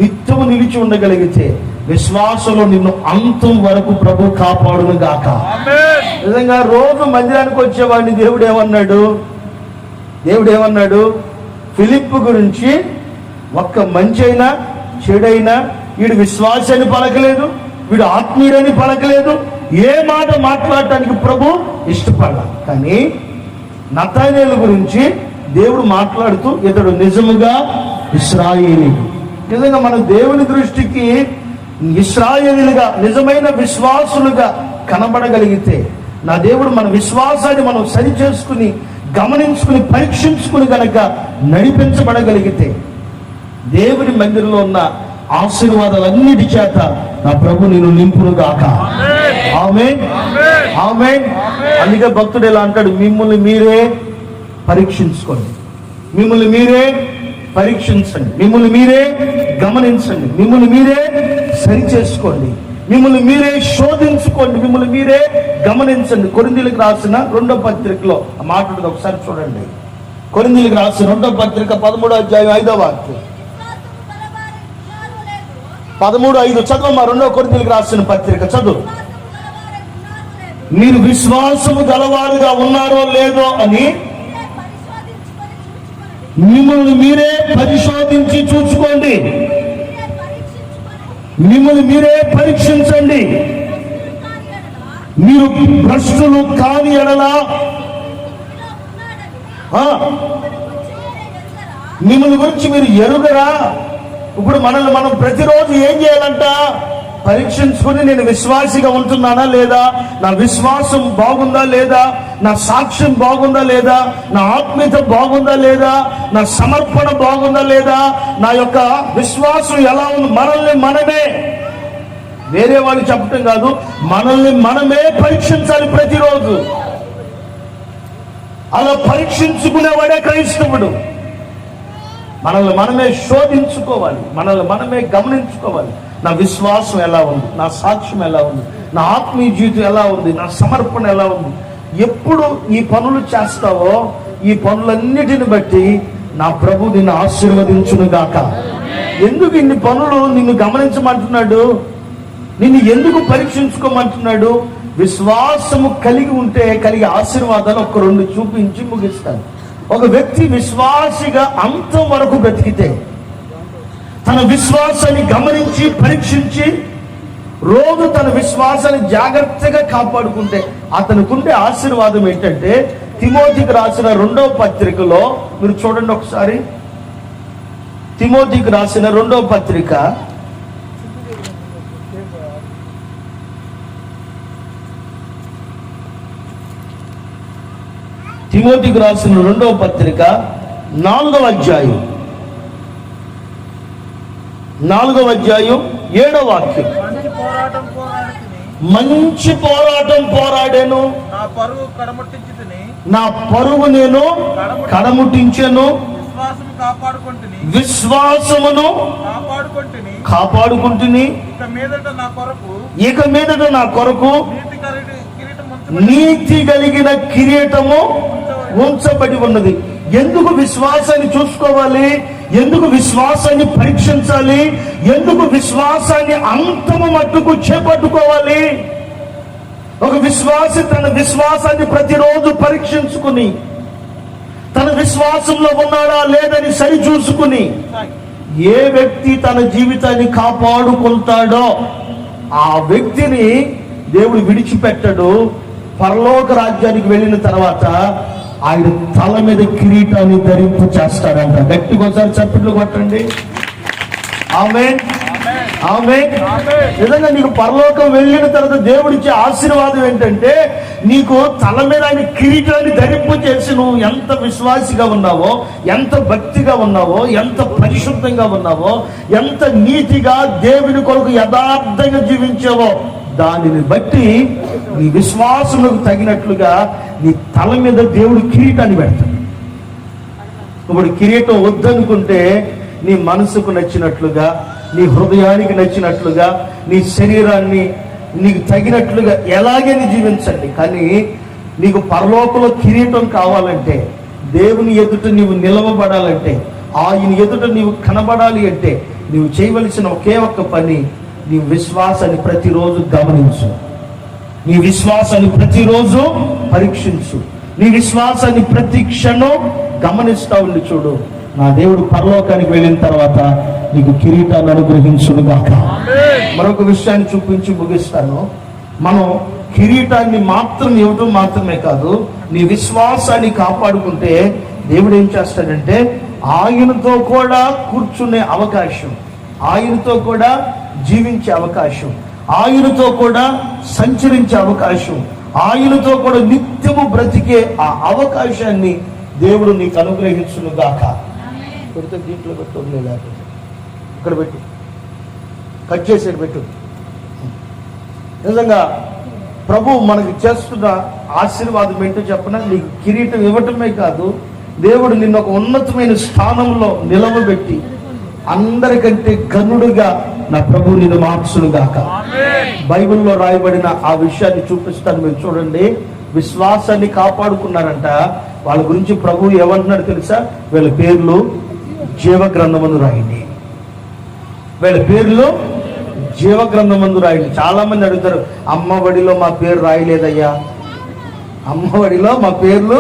నిత్యము నిలిచి ఉండగలిగితే విశ్వాసంలో నిన్ను అంతం వరకు ప్రభు కాపాడును గాక. నిజంగా రోజు మందిరానికి వచ్చేవాడిని దేవుడు ఏమన్నాడు ఫిలిప్పు గురించి, ఒక్క మంచి అయినా చెడైనా వీడు విశ్వాసాన్ని పలకలేదు, వీడు ఆత్మీయుడని పలకలేదు, ఏ మాట మాట్లాడటానికి ప్రభు ఇష్టపడ్డా. కానీ నతనేలు గురించి దేవుడు మాట్లాడుతూ ఇతడు నిజముగా ఇశ్రాయేలీయుడు. నిజంగా మన దేవుని దృష్టికి ఇశ్రాయేలీయులుగా, నిజమైన విశ్వాసులుగా కనబడగలిగితే, నా దేవుడు మన విశ్వాసాన్ని మనం సరి చేసుకుని, గమనించుకుని, పరీక్షించుకుని గనక నడిపించబడగలిగితే దేవుని మందిరంలో ఉన్న ఆశీర్వాదాలన్నిటి చేత నా ప్రభు నేను నింపును గాక. ఆమేన్, ఆమేన్. అందుకే భక్తుడు ఎలా అంటాడు, మిమ్మల్ని మీరే పరీక్షించుకోండి, మిమ్మల్ని మీరే పరీక్షించండి, మిమ్మల్ని మీరే గమనించండి, మిమ్మల్ని మీరే సరి చేసుకోండి, మిమ్మల్ని మీరే శోధించుకోండి, మిమ్మల్ని మీరే గమనించండి. కొరింథీయులకు రాసిన 2వ పత్రికలో ఆ మాట ఉంటుంది, ఒకసారి చూడండి. కొరింథీయులకు రాసిన 2వ పత్రిక 13వ అధ్యాయం 5వ వాక్యం. 13:5 చదవమ్మా. 2వ కొరింథీయులకు రాసిన పత్రిక చదువు. మీరు విశ్వాసము గలవారుగా ఉన్నారో లేదో అని మిమ్మల్ని మీరే పరిశోధించి చూసుకోండి, మిమ్మల్ని మీరే పరీక్షించండి. మీరు భ్రష్టులు కాని ఎడల మిమ్మల్ని గురించి మీరు ఎరుగరా? ఇప్పుడు మనల్ని మనం ప్రతిరోజు ఏం చేయాలంట? పరీక్షించుకుని, నేను విశ్వాసిగా ఉంటున్నానా లేదా, నా విశ్వాసం బాగుందా లేదా, నా సాక్ష్యం బాగుందా లేదా, నా ఆత్మీయత బాగుందా లేదా, నా సమర్పణ బాగుందా లేదా, నా యొక్క విశ్వాసం ఎలా ఉంది. మనల్ని మనమే, వేరే వాళ్ళు చెప్పటం కాదు, మనల్ని మనమే పరీక్షించాలి ప్రతిరోజు. అలా పరీక్షించుకునేవాడే క్రైస్తవుడు. మనల్ని మనమే శోధించుకోవాలి, మనల్ని మనమే గమనించుకోవాలి. నా విశ్వాసం ఎలా ఉంది, నా సాక్ష్యం ఎలా ఉంది, నా ఆత్మీయ జీవితం ఎలా ఉంది, నా సమర్పణ ఎలా ఉంది. ఎప్పుడు ఈ పనులు చేస్తావో ఈ పనులన్నిటిని బట్టి నా ప్రభు నిన్ను ఆశీర్వదించును గాక. ఎందుకు ఇన్ని పనులు నిన్ను గమనించమంటున్నాడు, నిన్ను ఎందుకు పరీక్షించుకోమంటున్నాడు? విశ్వాసము కలిగి ఉంటే కలిగే ఆశీర్వాదాలు ఒక 2 చూపించి ముగిస్తాను. ఒక వ్యక్తి విశ్వాసిగా అంతం వరకు బ్రతికితే, తన విశ్వాసాన్ని గమనించి పరీక్షించి రోజు తన విశ్వాసాన్ని జాగ్రత్తగా కాపాడుకుంటే అతనికి ఉండే ఆశీర్వాదం ఏంటంటే, తిమోతికి రాసిన 2వ పత్రికలో మీరు చూడండి ఒకసారి. తిమోతికి రాసిన 2వ పత్రిక తిమోతికి రాసిన 2వ పత్రిక 4వ అధ్యాయం 7వ వాక్యం. మంచి పోరాటం పోరాడాను, నా పరువు నేను కడముట్టించెను, విశ్వాసమును కాపాడుకుంటుని, ఇక మీదట నా కొరకు నీతి కలిగిన కిరీటము ఉంచబడి ఉన్నది. ఎందుకు విశ్వాసాన్ని చూసుకోవాలి? ఎందుకు విశ్వాసాన్ని పరీక్షించాలి? ఎందుకు విశ్వాసాన్ని అంతము మట్టుకు చేపట్టుకోవాలి? ఒక విశ్వాసి తన విశ్వాసాన్ని ప్రతిరోజు పరీక్షించుకుని, తన విశ్వాసంలో ఉన్నాడా లేదని సరి చూసుకుని, ఏ వ్యక్తి తన జీవితాన్ని కాపాడుకుంటాడో ఆ వ్యక్తిని దేవుడు విడిచిపెట్టడు. పరలోక రాజ్యానికి వెళ్ళిన తర్వాత ఆయన తల మీద కిరీటాన్ని ధరింపు చేస్తాడంట. గట్టిగా ఒకసారి చప్పట్లు కొట్టండి. ఆమేన్, ఆమేన్. నిజంగా నీకు పరలోకం వెళ్ళిన తర్వాత దేవుడిచ్చే ఆశీర్వాదం ఏంటంటే, నీకు తల మీద ఆయన కిరీటాన్ని ధరింపు చేసి నువ్వు ఎంత విశ్వాసిగా ఉన్నావో, ఎంత భక్తిగా ఉన్నావో, ఎంత పరిశుద్ధంగా ఉన్నావో, ఎంత నీతిగా దేవుని కొరకు యథార్థంగా జీవించావో దానిని బట్టి నీ విశ్వాసములకు తగినట్లుగా నీ తల మీద దేవుడు కిరీటాన్ని పెడతాడు. ఇప్పుడు కిరీటం వద్దనుకుంటే నీ మనసుకు నచ్చినట్లుగా, నీ హృదయానికి నచ్చినట్లుగా, నీ శరీరాన్ని నీకు తగినట్లుగా ఎలాగైనా జీవించండి. కానీ నీకు పరలోకంలో కిరీటం కావాలంటే, దేవుని ఎదుట నీవు నిలవబడాలంటే, ఆయన ఎదుట నీవు కనబడాలి అంటే నీవు చేయవలసిన ఒకే ఒక్క పని, నీ విశ్వాసాన్ని ప్రతిరోజు గమనించు. నీ విశ్వాసాన్ని ప్రతిరోజు పరీక్షించు. నీ విశ్వాసాన్ని ప్రతి క్షణం గమనిస్తా ఉండి చూడు. నా దేవుడు పరలోకానికి వెళ్ళిన తర్వాత నీకు కిరీటాన్ని అనుగ్రహించును గాక. మరొక విషయాన్ని చూపించి ముగిస్తాను. మనం కిరీటాన్ని మాత్రం ఇవ్వటం మాత్రమే కాదు, నీ విశ్వాసాన్ని కాపాడుకుంటే దేవుడు ఏం చేస్తాడంటే ఆయనతో కూడా కూర్చునే అవకాశం, ఆయనతో కూడా జీవించే అవకాశం, ఆయనతో కూడా సంచరించే అవకాశం, ఆయనతో కూడా నిత్యము బ్రతికే ఆ అవకాశాన్ని దేవుడు నీకు అనుగ్రహించును గాక. పెడితే దీంట్లో పెట్టు, లేకపోతే ఇక్కడ పెట్టు, కట్ చేసేది పెట్టు. నిజంగా ప్రభు మనకి చేస్తున్న ఆశీర్వాదం ఏంటో చెప్పనా? నీకు కిరీటం ఇవ్వటమే కాదు, దేవుడు నిన్ను ఒక ఉన్నతమైన స్థానంలో నిలవబెట్టి అందరికంటే ఘనుడుగా నా ప్రభు నిన్ను మార్చును గాక. బైబిల్లో రాయబడిన ఆ విషయాన్ని చూపిస్తాను, మీరు చూడండి. విశ్వాసాన్ని కాపాడుకున్నారంట. వాళ్ళ గురించి ప్రభు ఏమంటున్నాడు తెలుసా? వీళ్ళ పేర్లు జీవగ్రంథమందు రాయండి, వీళ్ళ పేర్లు జీవగ్రంథమందు రాయండి. చాలా మంది అడుగుతారు, అమ్మఒడిలో మా పేరు రాయలేదయ్యా, అమ్మఒడిలో మా పేర్లు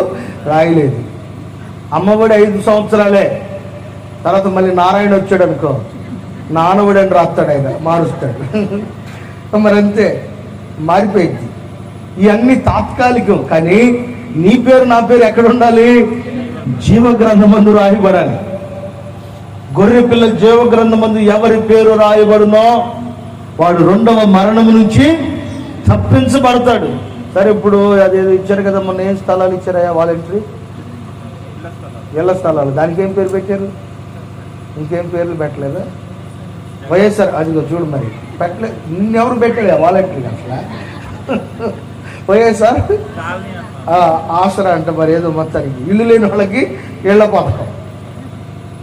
రాయలేదు. అమ్మఒడి 5 సంవత్సరాలే, తర్వాత మళ్ళీ నారాయణ వచ్చాడు అనుకో, నానవుడు అని రాస్తాడు, ఆయన మారుస్తాడు. మరి అంతే, మారిపోయింది. ఇవన్నీ తాత్కాలికం. కానీ నీ పేరు నా పేరు ఎక్కడ ఉండాలి? జీవగ్రంథమందు రాయబడాలి. గొర్రె పిల్ల జీవగ్రంథమందు ఎవరి పేరు రాయబడునో వాడు 2వ మరణము నుంచి తప్పించబడతాడు. సరే, ఇప్పుడు అదేదో ఇచ్చారు కదా, మొన్న ఏం స్థలాలు ఇచ్చారయ్యా? వాలంటరీ ఇళ్ల స్థలాలు. దానికి ఏం పేరు పెట్టారు? ఇంకేం పేర్లు పెట్టలేదా? వైఎస్ఆర్, అదిగో చూడు, మరి పెట్టలేదు. నిన్నెవరు పెట్టలే వాలంటరీ అసలు. వైఎస్ఆర్ ఆసరా అంట, మరి ఏదో మొత్తానికి ఇల్లు లేని వాళ్ళకి ఇళ్ల పథకం,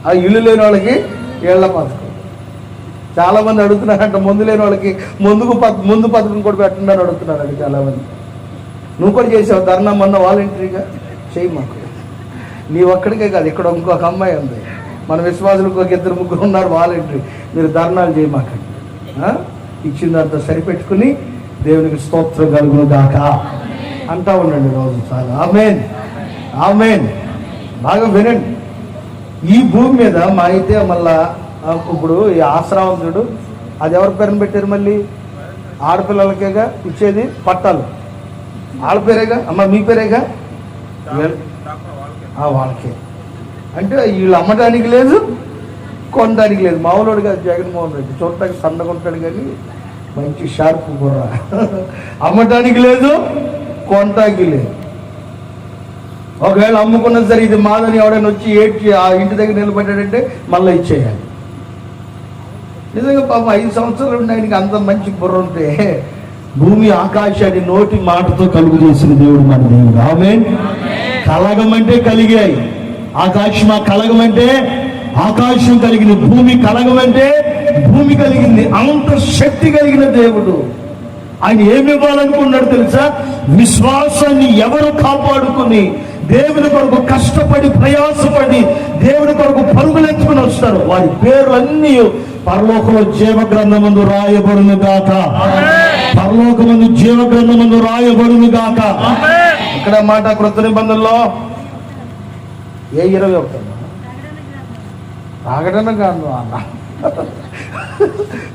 ఆ ఇల్లు లేని వాళ్ళకి ఇళ్ల పథకం. చాలా మంది అడుగుతున్నారంట, ముందు లేని వాళ్ళకి ముందు పథకం కూడా పెట్టండి అని అడుగుతున్నారండి చాలా మంది. నువ్వు కూడా చేసావు ధర్నా మొన్న వాలంటరీగా? చెయ్యి. మాకు నీ ఒక్కడికే కాదు, ఇక్కడ ఇంకొక అమ్మాయి ఉంది, మన విశ్వాసులకు 2-3 ఉన్నారు వాలంటరీ. మీరు ధర్నాలు చేయమాకండి, ఇచ్చిందంతా సరిపెట్టుకుని దేవునికి స్తోత్రం కలుగును గాక అంటా ఉండండి రోజు. చాలా ఆమేన్, ఆమేన్. బాగా వినండి. ఈ భూమి మీద మా అయితే మళ్ళా ఇప్పుడు ఈ ఆశ్రావంతుడు, అది ఎవరి పేరుని పెట్టారు? మళ్ళీ ఆడపిల్లలకేగా ఇచ్చేది పట్టాలు, ఆడపేరేగా. అమ్మ మీ పేరేగా? వాళ్ళకే. అంటే వీళ్ళు అమ్మడానికి లేదు, కొనడానికి లేదు. మామూలుగా జగన్మోహన్ రెడ్డి చూడటానికి సన్నగా ఉంటాడు కానీ మంచి షార్ప్ కూడా. అమ్మటానికి లేదు, కొనటానికి లేదు. ఒకవేళ అమ్ముకున్నా సరే ఇది మాదని ఎవడైనా వచ్చి ఏడ్చి ఆ ఇంటి దగ్గర నిలబడ్డాడంటే మళ్ళీ ఇచ్చేయాలి. నిజంగా పాపం 5 సంవత్సరాలు ఉండి ఆయనకి అంత మంచి బుర్ర ఉంటే, భూమి ఆకాశాన్ని నోటి మాటతో కలుగు చేసిన దేవుడు మన దేవుడు. ఆమేన్. కలగమంటే కలిగాయి, ఆకాశం కలగమంటే ఆకాశం కలిగింది, భూమి కలగమంటే భూమి కలిగింది. అంత శక్తి కలిగిన దేవుడు. ఆయన ఏమి ఇవ్వాలనుకున్నాడు తెలుసా? విశ్వాసాన్ని ఎవరు కాపాడుకుని దేవుని కొరకు కష్టపడి ప్రయాసపడి దేవుని కొరకు పరుగులెత్తుకుని వస్తారు, వారి పేర్లన్నీ పరలోకంలో జీవగ్రంథమందు రాయబడును గాక. పరలోకమందు జీవగ్రంథమందు రాయబడును గాక. ఇక్కడ మాట క్రొత్త నిబంధనలో 21
ప్రకటన గ్రంథం అన్న.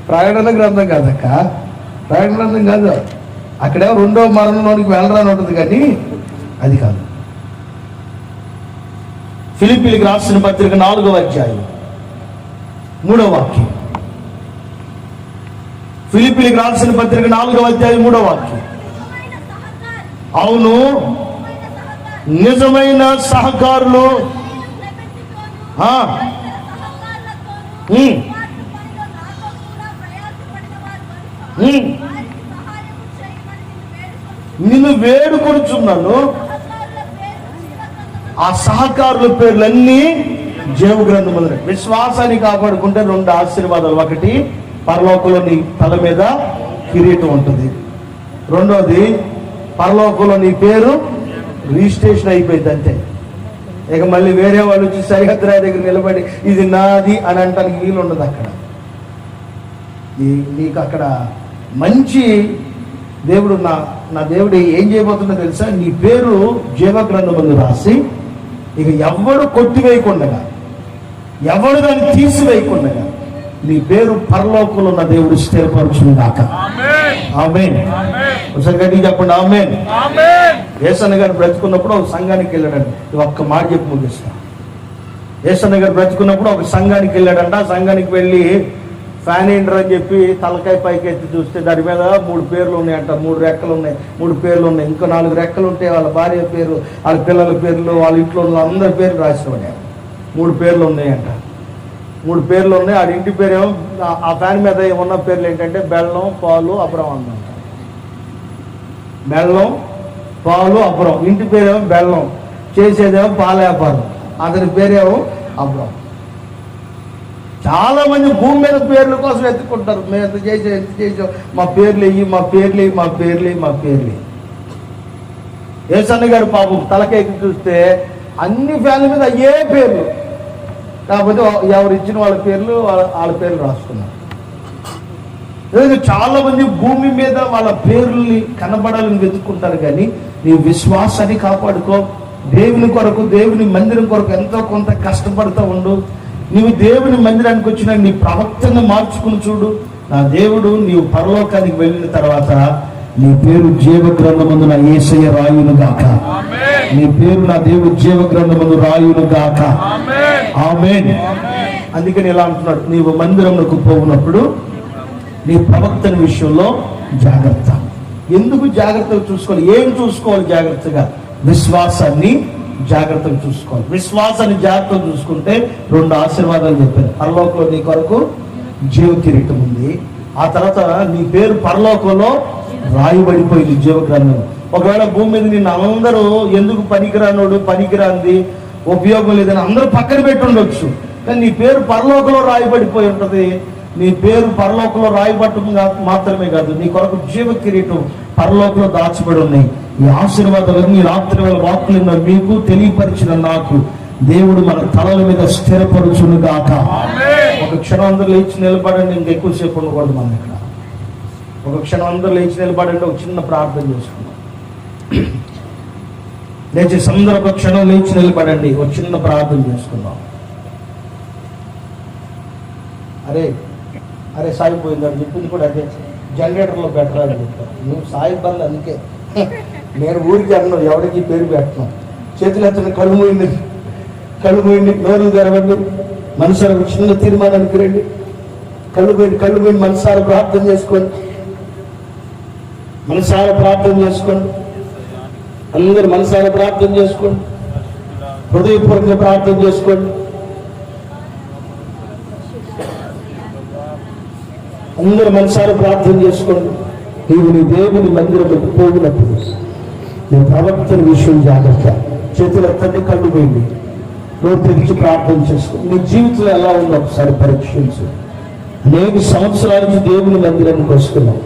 ప్రకటన గ్రంథం కాదక్క, ప్రకటన గ్రంథం కాదు. అక్కడేమో రెండవ మరణంలోనికి వెళ్ళరాని ఉంటుంది, కానీ అది కాదు.
ఫిలిప్పీలకు రాసిన పత్రిక 4వ అధ్యాయం 3వ వాక్యం. ఫిలిప్పీలకు రాసిన పత్రిక 4వ అధ్యాయం 3వ వాక్యం. అవును, నిజమైన సహకారులు నిన్ను వేడుకొనుచున్నాను. ఆ సహకారుల పేర్లన్నీ జీవ గ్రంథములు. విశ్వాసాన్ని కాపాడుకుంటే 2 ఆశీర్వాదాలు. ఒకటి, పరలోకంలో నీ తల మీద కిరీటం ఉంటుంది. రెండోది, పరలోకంలో నీ పేరు రిజిస్ట్రేషన్ అయిపోయింది అంతే. ఇక మళ్ళీ వేరే వాళ్ళు వచ్చి సరిహద్దు రాయి దగ్గర నిలబడి ఇది నాది అని అంటానికి వీలు ఉండదు. అక్కడ నీకు అక్కడ మంచి దేవుడు, నా దేవుడు ఏం చేయబోతుందో తెలుసా? నీ పేరు జీవగ్రంథమందు రాసి, ఇక ఎవడు కొట్టివేయకుండగా, ఎవడు దాన్ని తీసివేయకుండగా నీ పేరు పరలోకంలో ఉన్న దేవుడు స్థిరపరచును గాక. ఆమేన్. ఒకసారి గట్టిగా చెప్పండి ఆమేన్. యేసన్న గారు బ్రతుకున్నప్పుడు ఒక సంఘానికి వెళ్ళాడంట. ఒక్క మాట చెప్పి ముగిస్తా. యేసన్న గారు బ్రతుకున్నప్పుడు ఒక సంఘానికి వెళ్ళాడంట. ఆ సంఘానికి వెళ్ళి ఫ్యాన్ ఏంటర్ అని చెప్పి తలకాయ పైకి ఎత్తి చూస్తే దాని మీద 3 పేర్లు ఉన్నాయంట. 3 రెక్కలు ఉన్నాయి, 3 పేర్లు ఉన్నాయి. ఇంకో 4 రెక్కలు ఉంటే వాళ్ళ భార్య పేరు, వాళ్ళ పిల్లల పేర్లు, వాళ్ళ ఇంట్లో ఉన్న అందరి పేర్లు రాసి ఉన్నాయి. 3 పేర్లు ఉన్నాయంట. 3 పేర్లు ఉన్నాయి. ఆడి ఇంటి పేరేమో ఆ ఫ్యాన్ మీద ఉన్న పేర్లు ఏంటంటే బెల్లం, పాలు, అబ్రం అన్నమాట. బెల్లం, పాలు, అబ్రం. ఇంటి పేరేమో బెల్లం, చేసేదేమో పాల వ్యాపారం. అతని పేరేమో అబ్రం. చాలా మంది భూమి మీద పేర్ల కోసం ఎత్తుకుంటారు. మేము ఎంత చేసాం, మా పేర్లు ఇయ్యి, మా పేర్లు ఇయ్యి, మా పేర్లు ఇయ్యి, మా పేర్లు ఇయ్యి. యేసన్న గారు పాపం తలకేకి చూస్తే అన్ని ఫ్యాన్ల మీద అయ్యే పేర్లు. కాకపోతే ఎవరు ఇచ్చిన వాళ్ళ పేర్లు వాళ్ళ పేర్లు రాసుకున్నారు. చాలా మంది భూమి మీద వాళ్ళ పేర్లని కనబడాలని వెతుక్కుంటారు. కానీ నీ విశ్వాసాన్ని కాపాడుకో. దేవుని కొరకు, దేవుని మందిరం కొరకు ఎంతో కొంత కష్టపడుతూ ఉండు. నీవు దేవుని మందిరానికి వచ్చినా నీ ప్రవక్తను మార్చుకుని చూడు. నా దేవుడు నీవు పరలోకానికి వెళ్ళిన తర్వాత నీ పేరు జీవ గ్రంథమందు నా యేసయ్య రాయును గాక. నీ పేరు నా దేవుడు జీవ గ్రంథమందు రాయును గాక. ఆమేన్. అందుకని ఇలా అంటున్నాడు, నీవు మందిరంలోకి పోవునప్పుడు నీ ప్రవక్తన విషయంలో జాగ్రత్త. ఎందుకు జాగ్రత్తగా చూసుకోవాలి? ఏం చూసుకోవాలి జాగ్రత్తగా? విశ్వాసాన్ని జాగ్రత్తగా చూసుకోవాలి. విశ్వాసాన్ని జాగ్రత్తగా చూసుకుంటే 2 ఆశీర్వాదాలు చెప్పారు. పరలోకంలో నీ కొరకు జీవ కిరీటం ఉంది. ఆ తర్వాత నీ పేరు పరలోకంలో రాయబడిపోయింది జీవ గ్రంథం. ఒకవేళ భూమి మీద నిన్ను అందరూ ఎందుకు పనికిరానోడు, పనికిరాంది, ఉపయోగం లేదని అందరూ పక్కన పెట్టి ఉండొచ్చు. కానీ నీ పేరు పరలోకంలో రాయబడిపోయి ఉంటుంది. నీ పేరు పరలోకంలో రాయబడటం మాత్రమే కాదు, నీ కొరకు జీవ కిరీటం పరలోకంలో దాచబడి ఉన్నాయి. ఈ ఆశీర్వాదాలన్నీ రాత్రి వేళ వాక్కులు మీకు తెలియపరిచిన నాకు దేవుడు మన తలల మీద స్థిరపరుచును గాక. ఒక క్షణం అందరూ లేచి నిలబడండి. ఇంకెక్కువసేపు ఉండకూడదు మనం ఇక్కడ. ఒక క్షణం అందరూ లేచి నిలబడండి. ఒక చిన్న ప్రార్థన చేసుకున్నాం. లేచి అందరూ ఒక క్షణం లేచి నిలబడండి. ఒక చిన్న ప్రార్థన చేసుకుందాం. అరే సాగిపోయిందని చెప్పింది కూడా అదే. జనరేటర్లో పెట్టాలని చెప్పారు. నువ్వు సాయి బంద్. అందుకే నేను ఊరికి అన్నాను, ఎవరికి పేరు పెట్టను. చేతులు ఎత్తున కళ్ళు మూయండి, నోరు తెరవండి. మనసారా చిన్న తీర్మానానికి రండి. కళ్ళు మూయండి, మనసారా ప్రార్థన చేసుకోండి. మనసారా ప్రార్థన చేసుకోండి. అందరు మనసారా ప్రార్థన చేసుకోండి. హృదయపూర్వకంగా ప్రార్థన చేసుకోండి. అందరూ మనసారా ప్రార్థన చేసుకోండి. నీవు నీ దేవుని మందిరంలోకి పోగినప్పుడు నీ ప్రవక్తన విషయం జాగ్రత్త. చేతులు ఎత్తండి, కళ్ళు పోయింది, నోరు తెరిచి ప్రార్థన చేసుకో. నీ జీవితంలో ఎలా ఉందో ఒకసారి పరీక్షించు. అనేక సంవత్సరాల నుంచి దేవుని మందిరానికి వస్తున్నావు.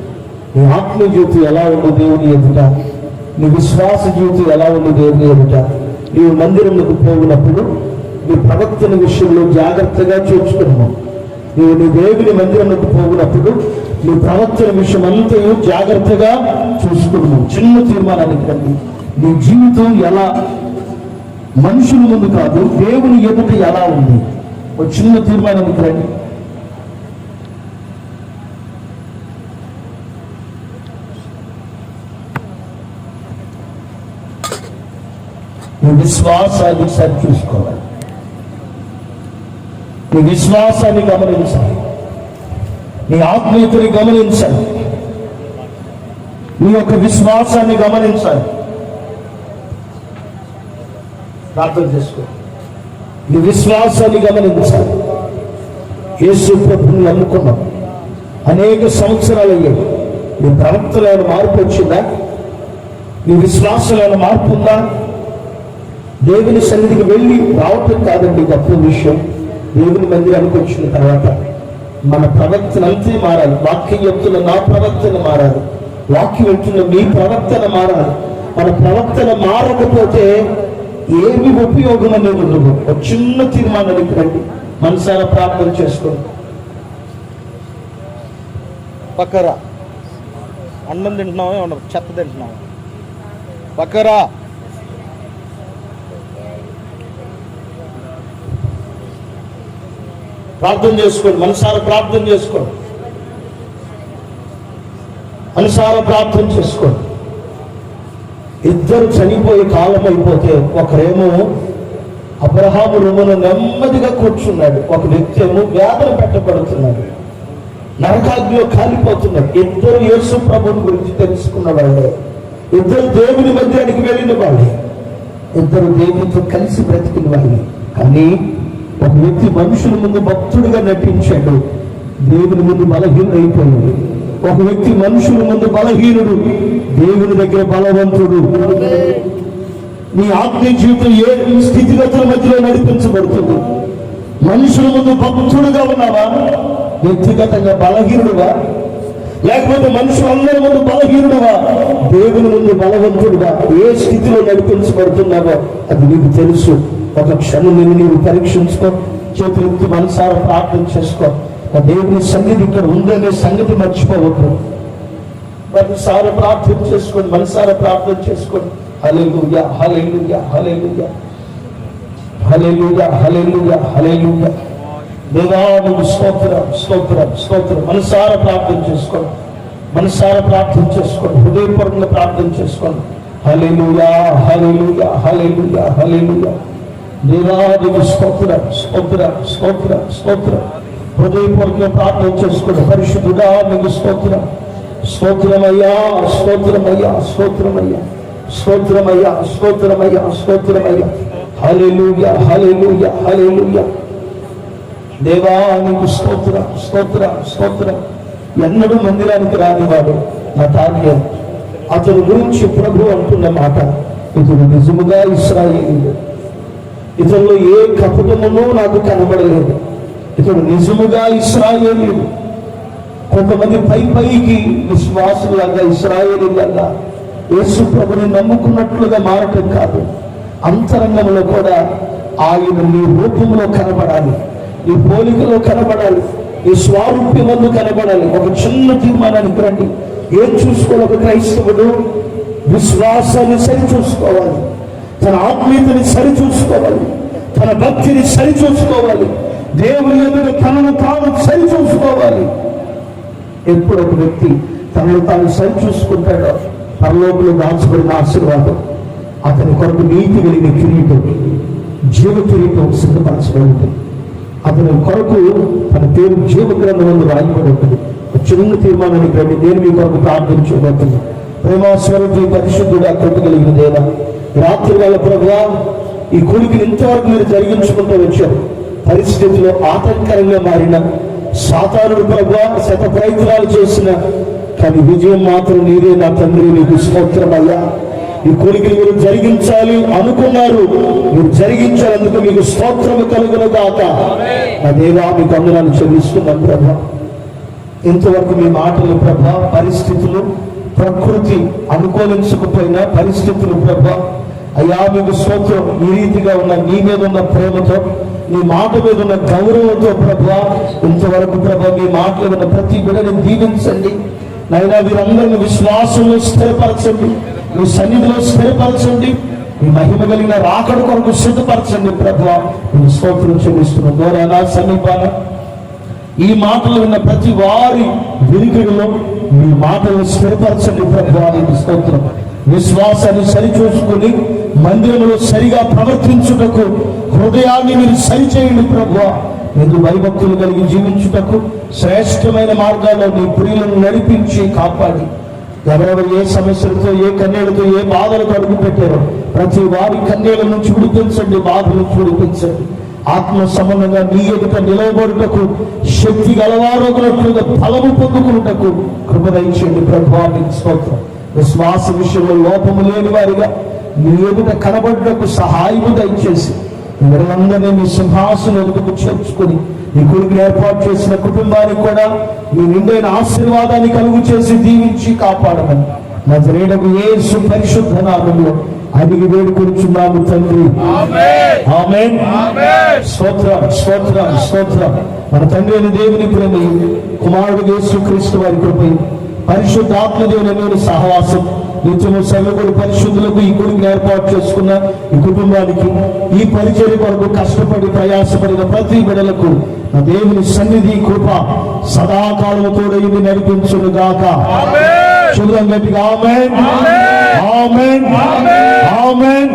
నీ ఆత్మ జీవితం ఎలా ఉంది దేవుని ఎదుట? నీ విశ్వాస జీవితం ఎలా ఉంది దేవుని ఎదుట? నీవు మందిరంలోకి పోగినప్పుడు నీ ప్రవక్తన విషయంలో జాగ్రత్తగా చూసుకున్నావు. నీవు నీ దేవుని మందిరంలోకి పోగినప్పుడు నీ ప్రవర్తన విషయం అంతా జాగ్రత్తగా చూసుకున్నావు. చిన్న తీర్మానానికి రండి. నీ జీవితం ఎలా, మనుషుల ముందు కాదు దేవుని ఎదుట ఎలా ఉంది?
ఒక చిన్న తీర్మానానికి రండి. నీ విశ్వాసాన్ని సరి చూసుకోవాలి. నీ విశ్వాసాన్ని గమనించాలి. నీ ఆత్మీయతని గమనించాలి. నీ యొక్క విశ్వాసాన్ని గమనించాలి. ప్రార్థన చేసుకో. నీ విశ్వాసాన్ని గమనించాలి. యేసు ప్రభుని నమ్ముకున్నాం, అనేక సంవత్సరాలు అయ్యాయి. నీ ప్రవక్తలైన మార్పు వచ్చిందా? నీ విశ్వాసమైన మార్పు ఉందా? దేవుని సన్నిధికి వెళ్ళి రావటం కాదండి గొప్ప విషయం. దేవుని మందిరానికి వచ్చిన తర్వాత మన ప్రవర్తన అంతే మారాలి. వాక్యం చెప్తున్న నా ప్రవర్తన మారాలి. వాక్యం వెళ్తున్న మీ ప్రవర్తన మారాలి. మన ప్రవర్తన మారకపోతే ఏమి ఉపయోగం అనేది ఉండదు. ఒక చిన్న తీర్మానానికి రండి. మనసారా ప్రార్థన చేసుకోండి.
పక్కరా అన్నం తింటున్నావా, ఏమన్నా చెత్త తింటున్నావా? పక్కరా. ప్రార్థన చేసుకోండి. మనసారా ప్రార్థన చేసుకోండి. మనసారా ప్రార్థన చేసుకోండి. ఇద్దరు చనిపోయే కాలం అయిపోతే ఒకరేమో అబ్రహాము రొమ్మున నెమ్మదిగా కూర్చున్నాడు, ఒక వ్యక్తి ఏమో వేదన పెట్టబడుతున్నాడు, నరకాగ్నిలో కాలిపోతున్నాడు. ఇద్దరు యేసు ప్రభుని గురించి తెలుసుకున్న వాళ్ళే, ఇద్దరు దేవుని మధ్యానికి వెళ్ళిన వాళ్ళే, ఇద్దరు దేవునితో కలిసి బ్రతికిన వాళ్ళే. కానీ ఒక వ్యక్తి మనుషుల ముందు భక్తుడిగా నటించాడు, దేవుని ముందు బలహీనుడు అయిపోయాడు. ఒక వ్యక్తి మనుషుల ముందు బలహీనుడు, దేవుని దగ్గర బలవంతుడు. నీ ఆత్మీయ జీవితం ఏ స్థితిగతుల మధ్యలో నడిపించబడుతుంది? మనుషుల ముందు భక్తుడుగా ఉన్నావా? వ్యక్తిగతంగా బలహీనుడువా? లేకపోతే మనుషులందరి ముందు బలహీనుడువా? దేవుని ముందు బలవంతుడుగా? ఏ స్థితిలో నడిపించబడుతున్నావో అది నీకు తెలుసు. ఒక క్షణం నీవు పరీక్షించుకో. చేతులెత్తి మనసారా ప్రార్థన చేసుకో. దేవుని సన్నిధి ఇక్కడ ఉందనే సంగతి మర్చిపోవద్దు. మనసారా ప్రార్థన చేసుకోండి. మనసారా ప్రార్థన చేసుకోండి. హల్లెలూయా, హల్లెలూయా, హల్లెలూయా, హల్లెలూయా, హల్లెలూయా, హల్లెలూయా. దేవా నీకు స్తోత్రం, స్తోత్రం, స్తోత్రం. మనసారా ప్రార్థన చేసుకోండి. మనసారా ప్రార్థన చేసుకోండి. హృదయపూర్వకంగా ప్రార్థన చేసుకోండి. హల్లెలూయా, హల్లెలూయా, హల్లెలూయా, హల్లెలూయా. దేవా నీకు స్తోత్రం, స్తోత్రం, స్తోత్రం, స్తోత్రం. హృదయపూర్వకంగా ప్రార్థన చేసుకోండి. పరిశుద్ధుడా నీకు స్తోత్రం, స్తోత్రమయ్యా, స్తోత్రమయ్యా, స్తోత్రమయ్యా, స్తోత్రమయ్యా, స్తోత్రమయ్యా, స్తోత్రమయ్యా. హల్లెలూయా, హల్లెలూయా, హల్లెలూయా. దేవా నీకు స్తోత్రం, స్తోత్రం, స్తోత్రం. ఎన్నడూ మందిరానికి రానివాడు నా తాన్య. అతని గురించి ప్రభు అంటున్న మాట, ఇతడు నిజముగా ఇశ్రాయేలీయుడు, ఇతనిలో ఏ కపటమునూ నాకు కనబడలేదు, ఇతడు నిజముగా ఇశ్రాయేలీయుడు. కొంతమంది పైకి విశ్వాసులాగా ఇశ్రాయేలీయులాగా యేసు ప్రభుని నమ్ముకున్నట్లుగా మారటం కాదు, అంతరంగంలో కూడా ఆయన నీ రూపంలో కనబడాలి, నీ పోలికలో కనబడాలి, ఈ స్వారూప్యమందు కనబడాలి. ఒక చిన్న తీర్మానానికి రండి. ఏం చూసుకోవాలి ఒక క్రైస్తవుడు? విశ్వాసాన్ని సరి చూసుకోవాలి, తన ఆత్మీయతని సరి చూసుకోవాలి, తన భక్తిని సరి చూసుకోవాలి, దేవుని ఎదుట తనను తాను సరి చూసుకోవాలి. ఎప్పుడు ఒక వ్యక్తి తనను తాను సరి చూసుకుంటాడో పరలోకంలో దాచబడిన ఆశీర్వాదం అతని కొరకు నీతి కలిగిన కిరీటం, జీవ కిరీటం సిద్ధపరచబడి ఉంటుంది. అతని కొరకు తన పేరు జీవ గ్రంథంలో రాయబడి ఉంటుంది. చిన్న తీర్మానానికి రండి. నేను మీ కొరకు ప్రార్థించబోతున్నాను. ప్రేమాస్వరూపి పరిశుద్ధుడా, కృప కలిగిన దేవా, రాత్రి వేళ ప్రభువా ఈ కొడుకుని ఇంతవరకు మీరు జరిగించుకుంటూ వచ్చారు. పరిస్థితిలో ఆటంకరంగా మారిన సాతానుడు ప్రభువా శత ప్రయత్నాలు చేసిన, కానీ విజయం మాత్రం నీరే నా తండ్రి. నీకు స్తోత్రమయ్యా. ఈ కోరికలు మీరు జరిగించాలి అనుకున్నారు, మీరు జరిగించాలందుకు మీకు స్తోత్రము కలుగును గాక. నా దేవా మీకు వందనాలు చెల్లిస్తున్నాను ప్రభా. ఇంతవరకు మీ మాటలు ప్రభా, పరిస్థితులు ప్రకృతి అనుకూలించకపోయినా పరిస్థితులు ప్రభా, అయ్యా మీకు స్తోత్రం. ఈ రీతిగా ఉన్న నీ మీద ఉన్న ప్రేమతో, నీ మాట మీద ఉన్న గౌరవంతో ప్రభా, ఇంతవరకు ప్రభా మీ మాటలు ఉన్న ప్రతి బిడ్డని దీవించండి నైనా. వీరందరినీ విశ్వాసంలో స్థిరపరచండి, మీ సన్నిధిలో స్థిరపరచండి.
మీ మహిమ కలిగిన రాకడ కొరకు సిద్ధపరచండి ప్రభువా. నేను స్తోత్రం చెల్లిస్తున్నాను. దూరాన సమీపాన ఈ మాటలు విన్న ప్రతి వారి వినికిడిలో మీ మాటలు స్థిరపరచండి ప్రభువా. నీకు స్తోత్రం. విశ్వాసాన్ని సరిచూసుకుని మందిరంలో సరిగా ప్రవర్తించుటకు హృదయాన్ని మీరు సరిచేయండి ప్రభువా. ఎందుకు భయభక్తులు కలిగి జీవించుటకు శ్రేష్టమైన మార్గాల్లో నీ ప్రియులను నడిపించి కాపాడి, ఎవరెవరు ఏ సమస్యలతో, ఏ కన్నీళ్లతో, ఏ బాధలతో అడుగు పెట్టారో ప్రతి వారి కన్నీళ్ల నుంచి విడిపించండి, బాధల నుంచి విడిపించండి. ఆత్మ సంబంధంగా నీ ఎదుట నిలవబడుటకు శక్తి గలవారొకనట్లుగా బలము పొందుకున్నటకు కృప దయచేయండి ప్రభువా. నీకు స్తోత్రం. విశ్వాస విషయంలో లోపము లేని వారిగా నీ ఎదుట కనబడుటకు సహాయము దయచేసి వీరందరినీ మీ సింహాసనం ఎదుటకు చేర్చుకొని ఈ కొడుకుని ఏర్పాటు చేసిన కుటుంబానికి కూడా మీ నిండైన ఆశీర్వాదాన్ని కలుగు చేసి దీవించి కాపాడమని నజరేయుడగు యేసు పరిశుద్ధ నామములో అడిగి వేడుకొనుచున్నాము తండ్రి. ఆమేన్. స్తోత్రం, స్తోత్రం, స్తోత్రం. మన తండ్రి అయిన దేవుని ప్రేమయు, కుమారుడు యేసుక్రీస్తు వారి కృపయు, పరిశుద్ధాత్మ దేవుని సహవాసం నిత్యము సర్వగుడి పరిశుద్ధులకు ఈ గుడిని ఏర్పాటు చేసుకున్న ఈ కుటుంబానికి, ఈ పరిచర్య కొరకు కష్టపడి ప్రయాసపడిన ప్రతి బిడ్డలకు నా దేవుని సన్నిధి కృప సదాకాలము తోడైంది నడిపించును గాక. చూద్దాం గట్టిగా ఆమేన్, ఆమేన్, ఆమేన్.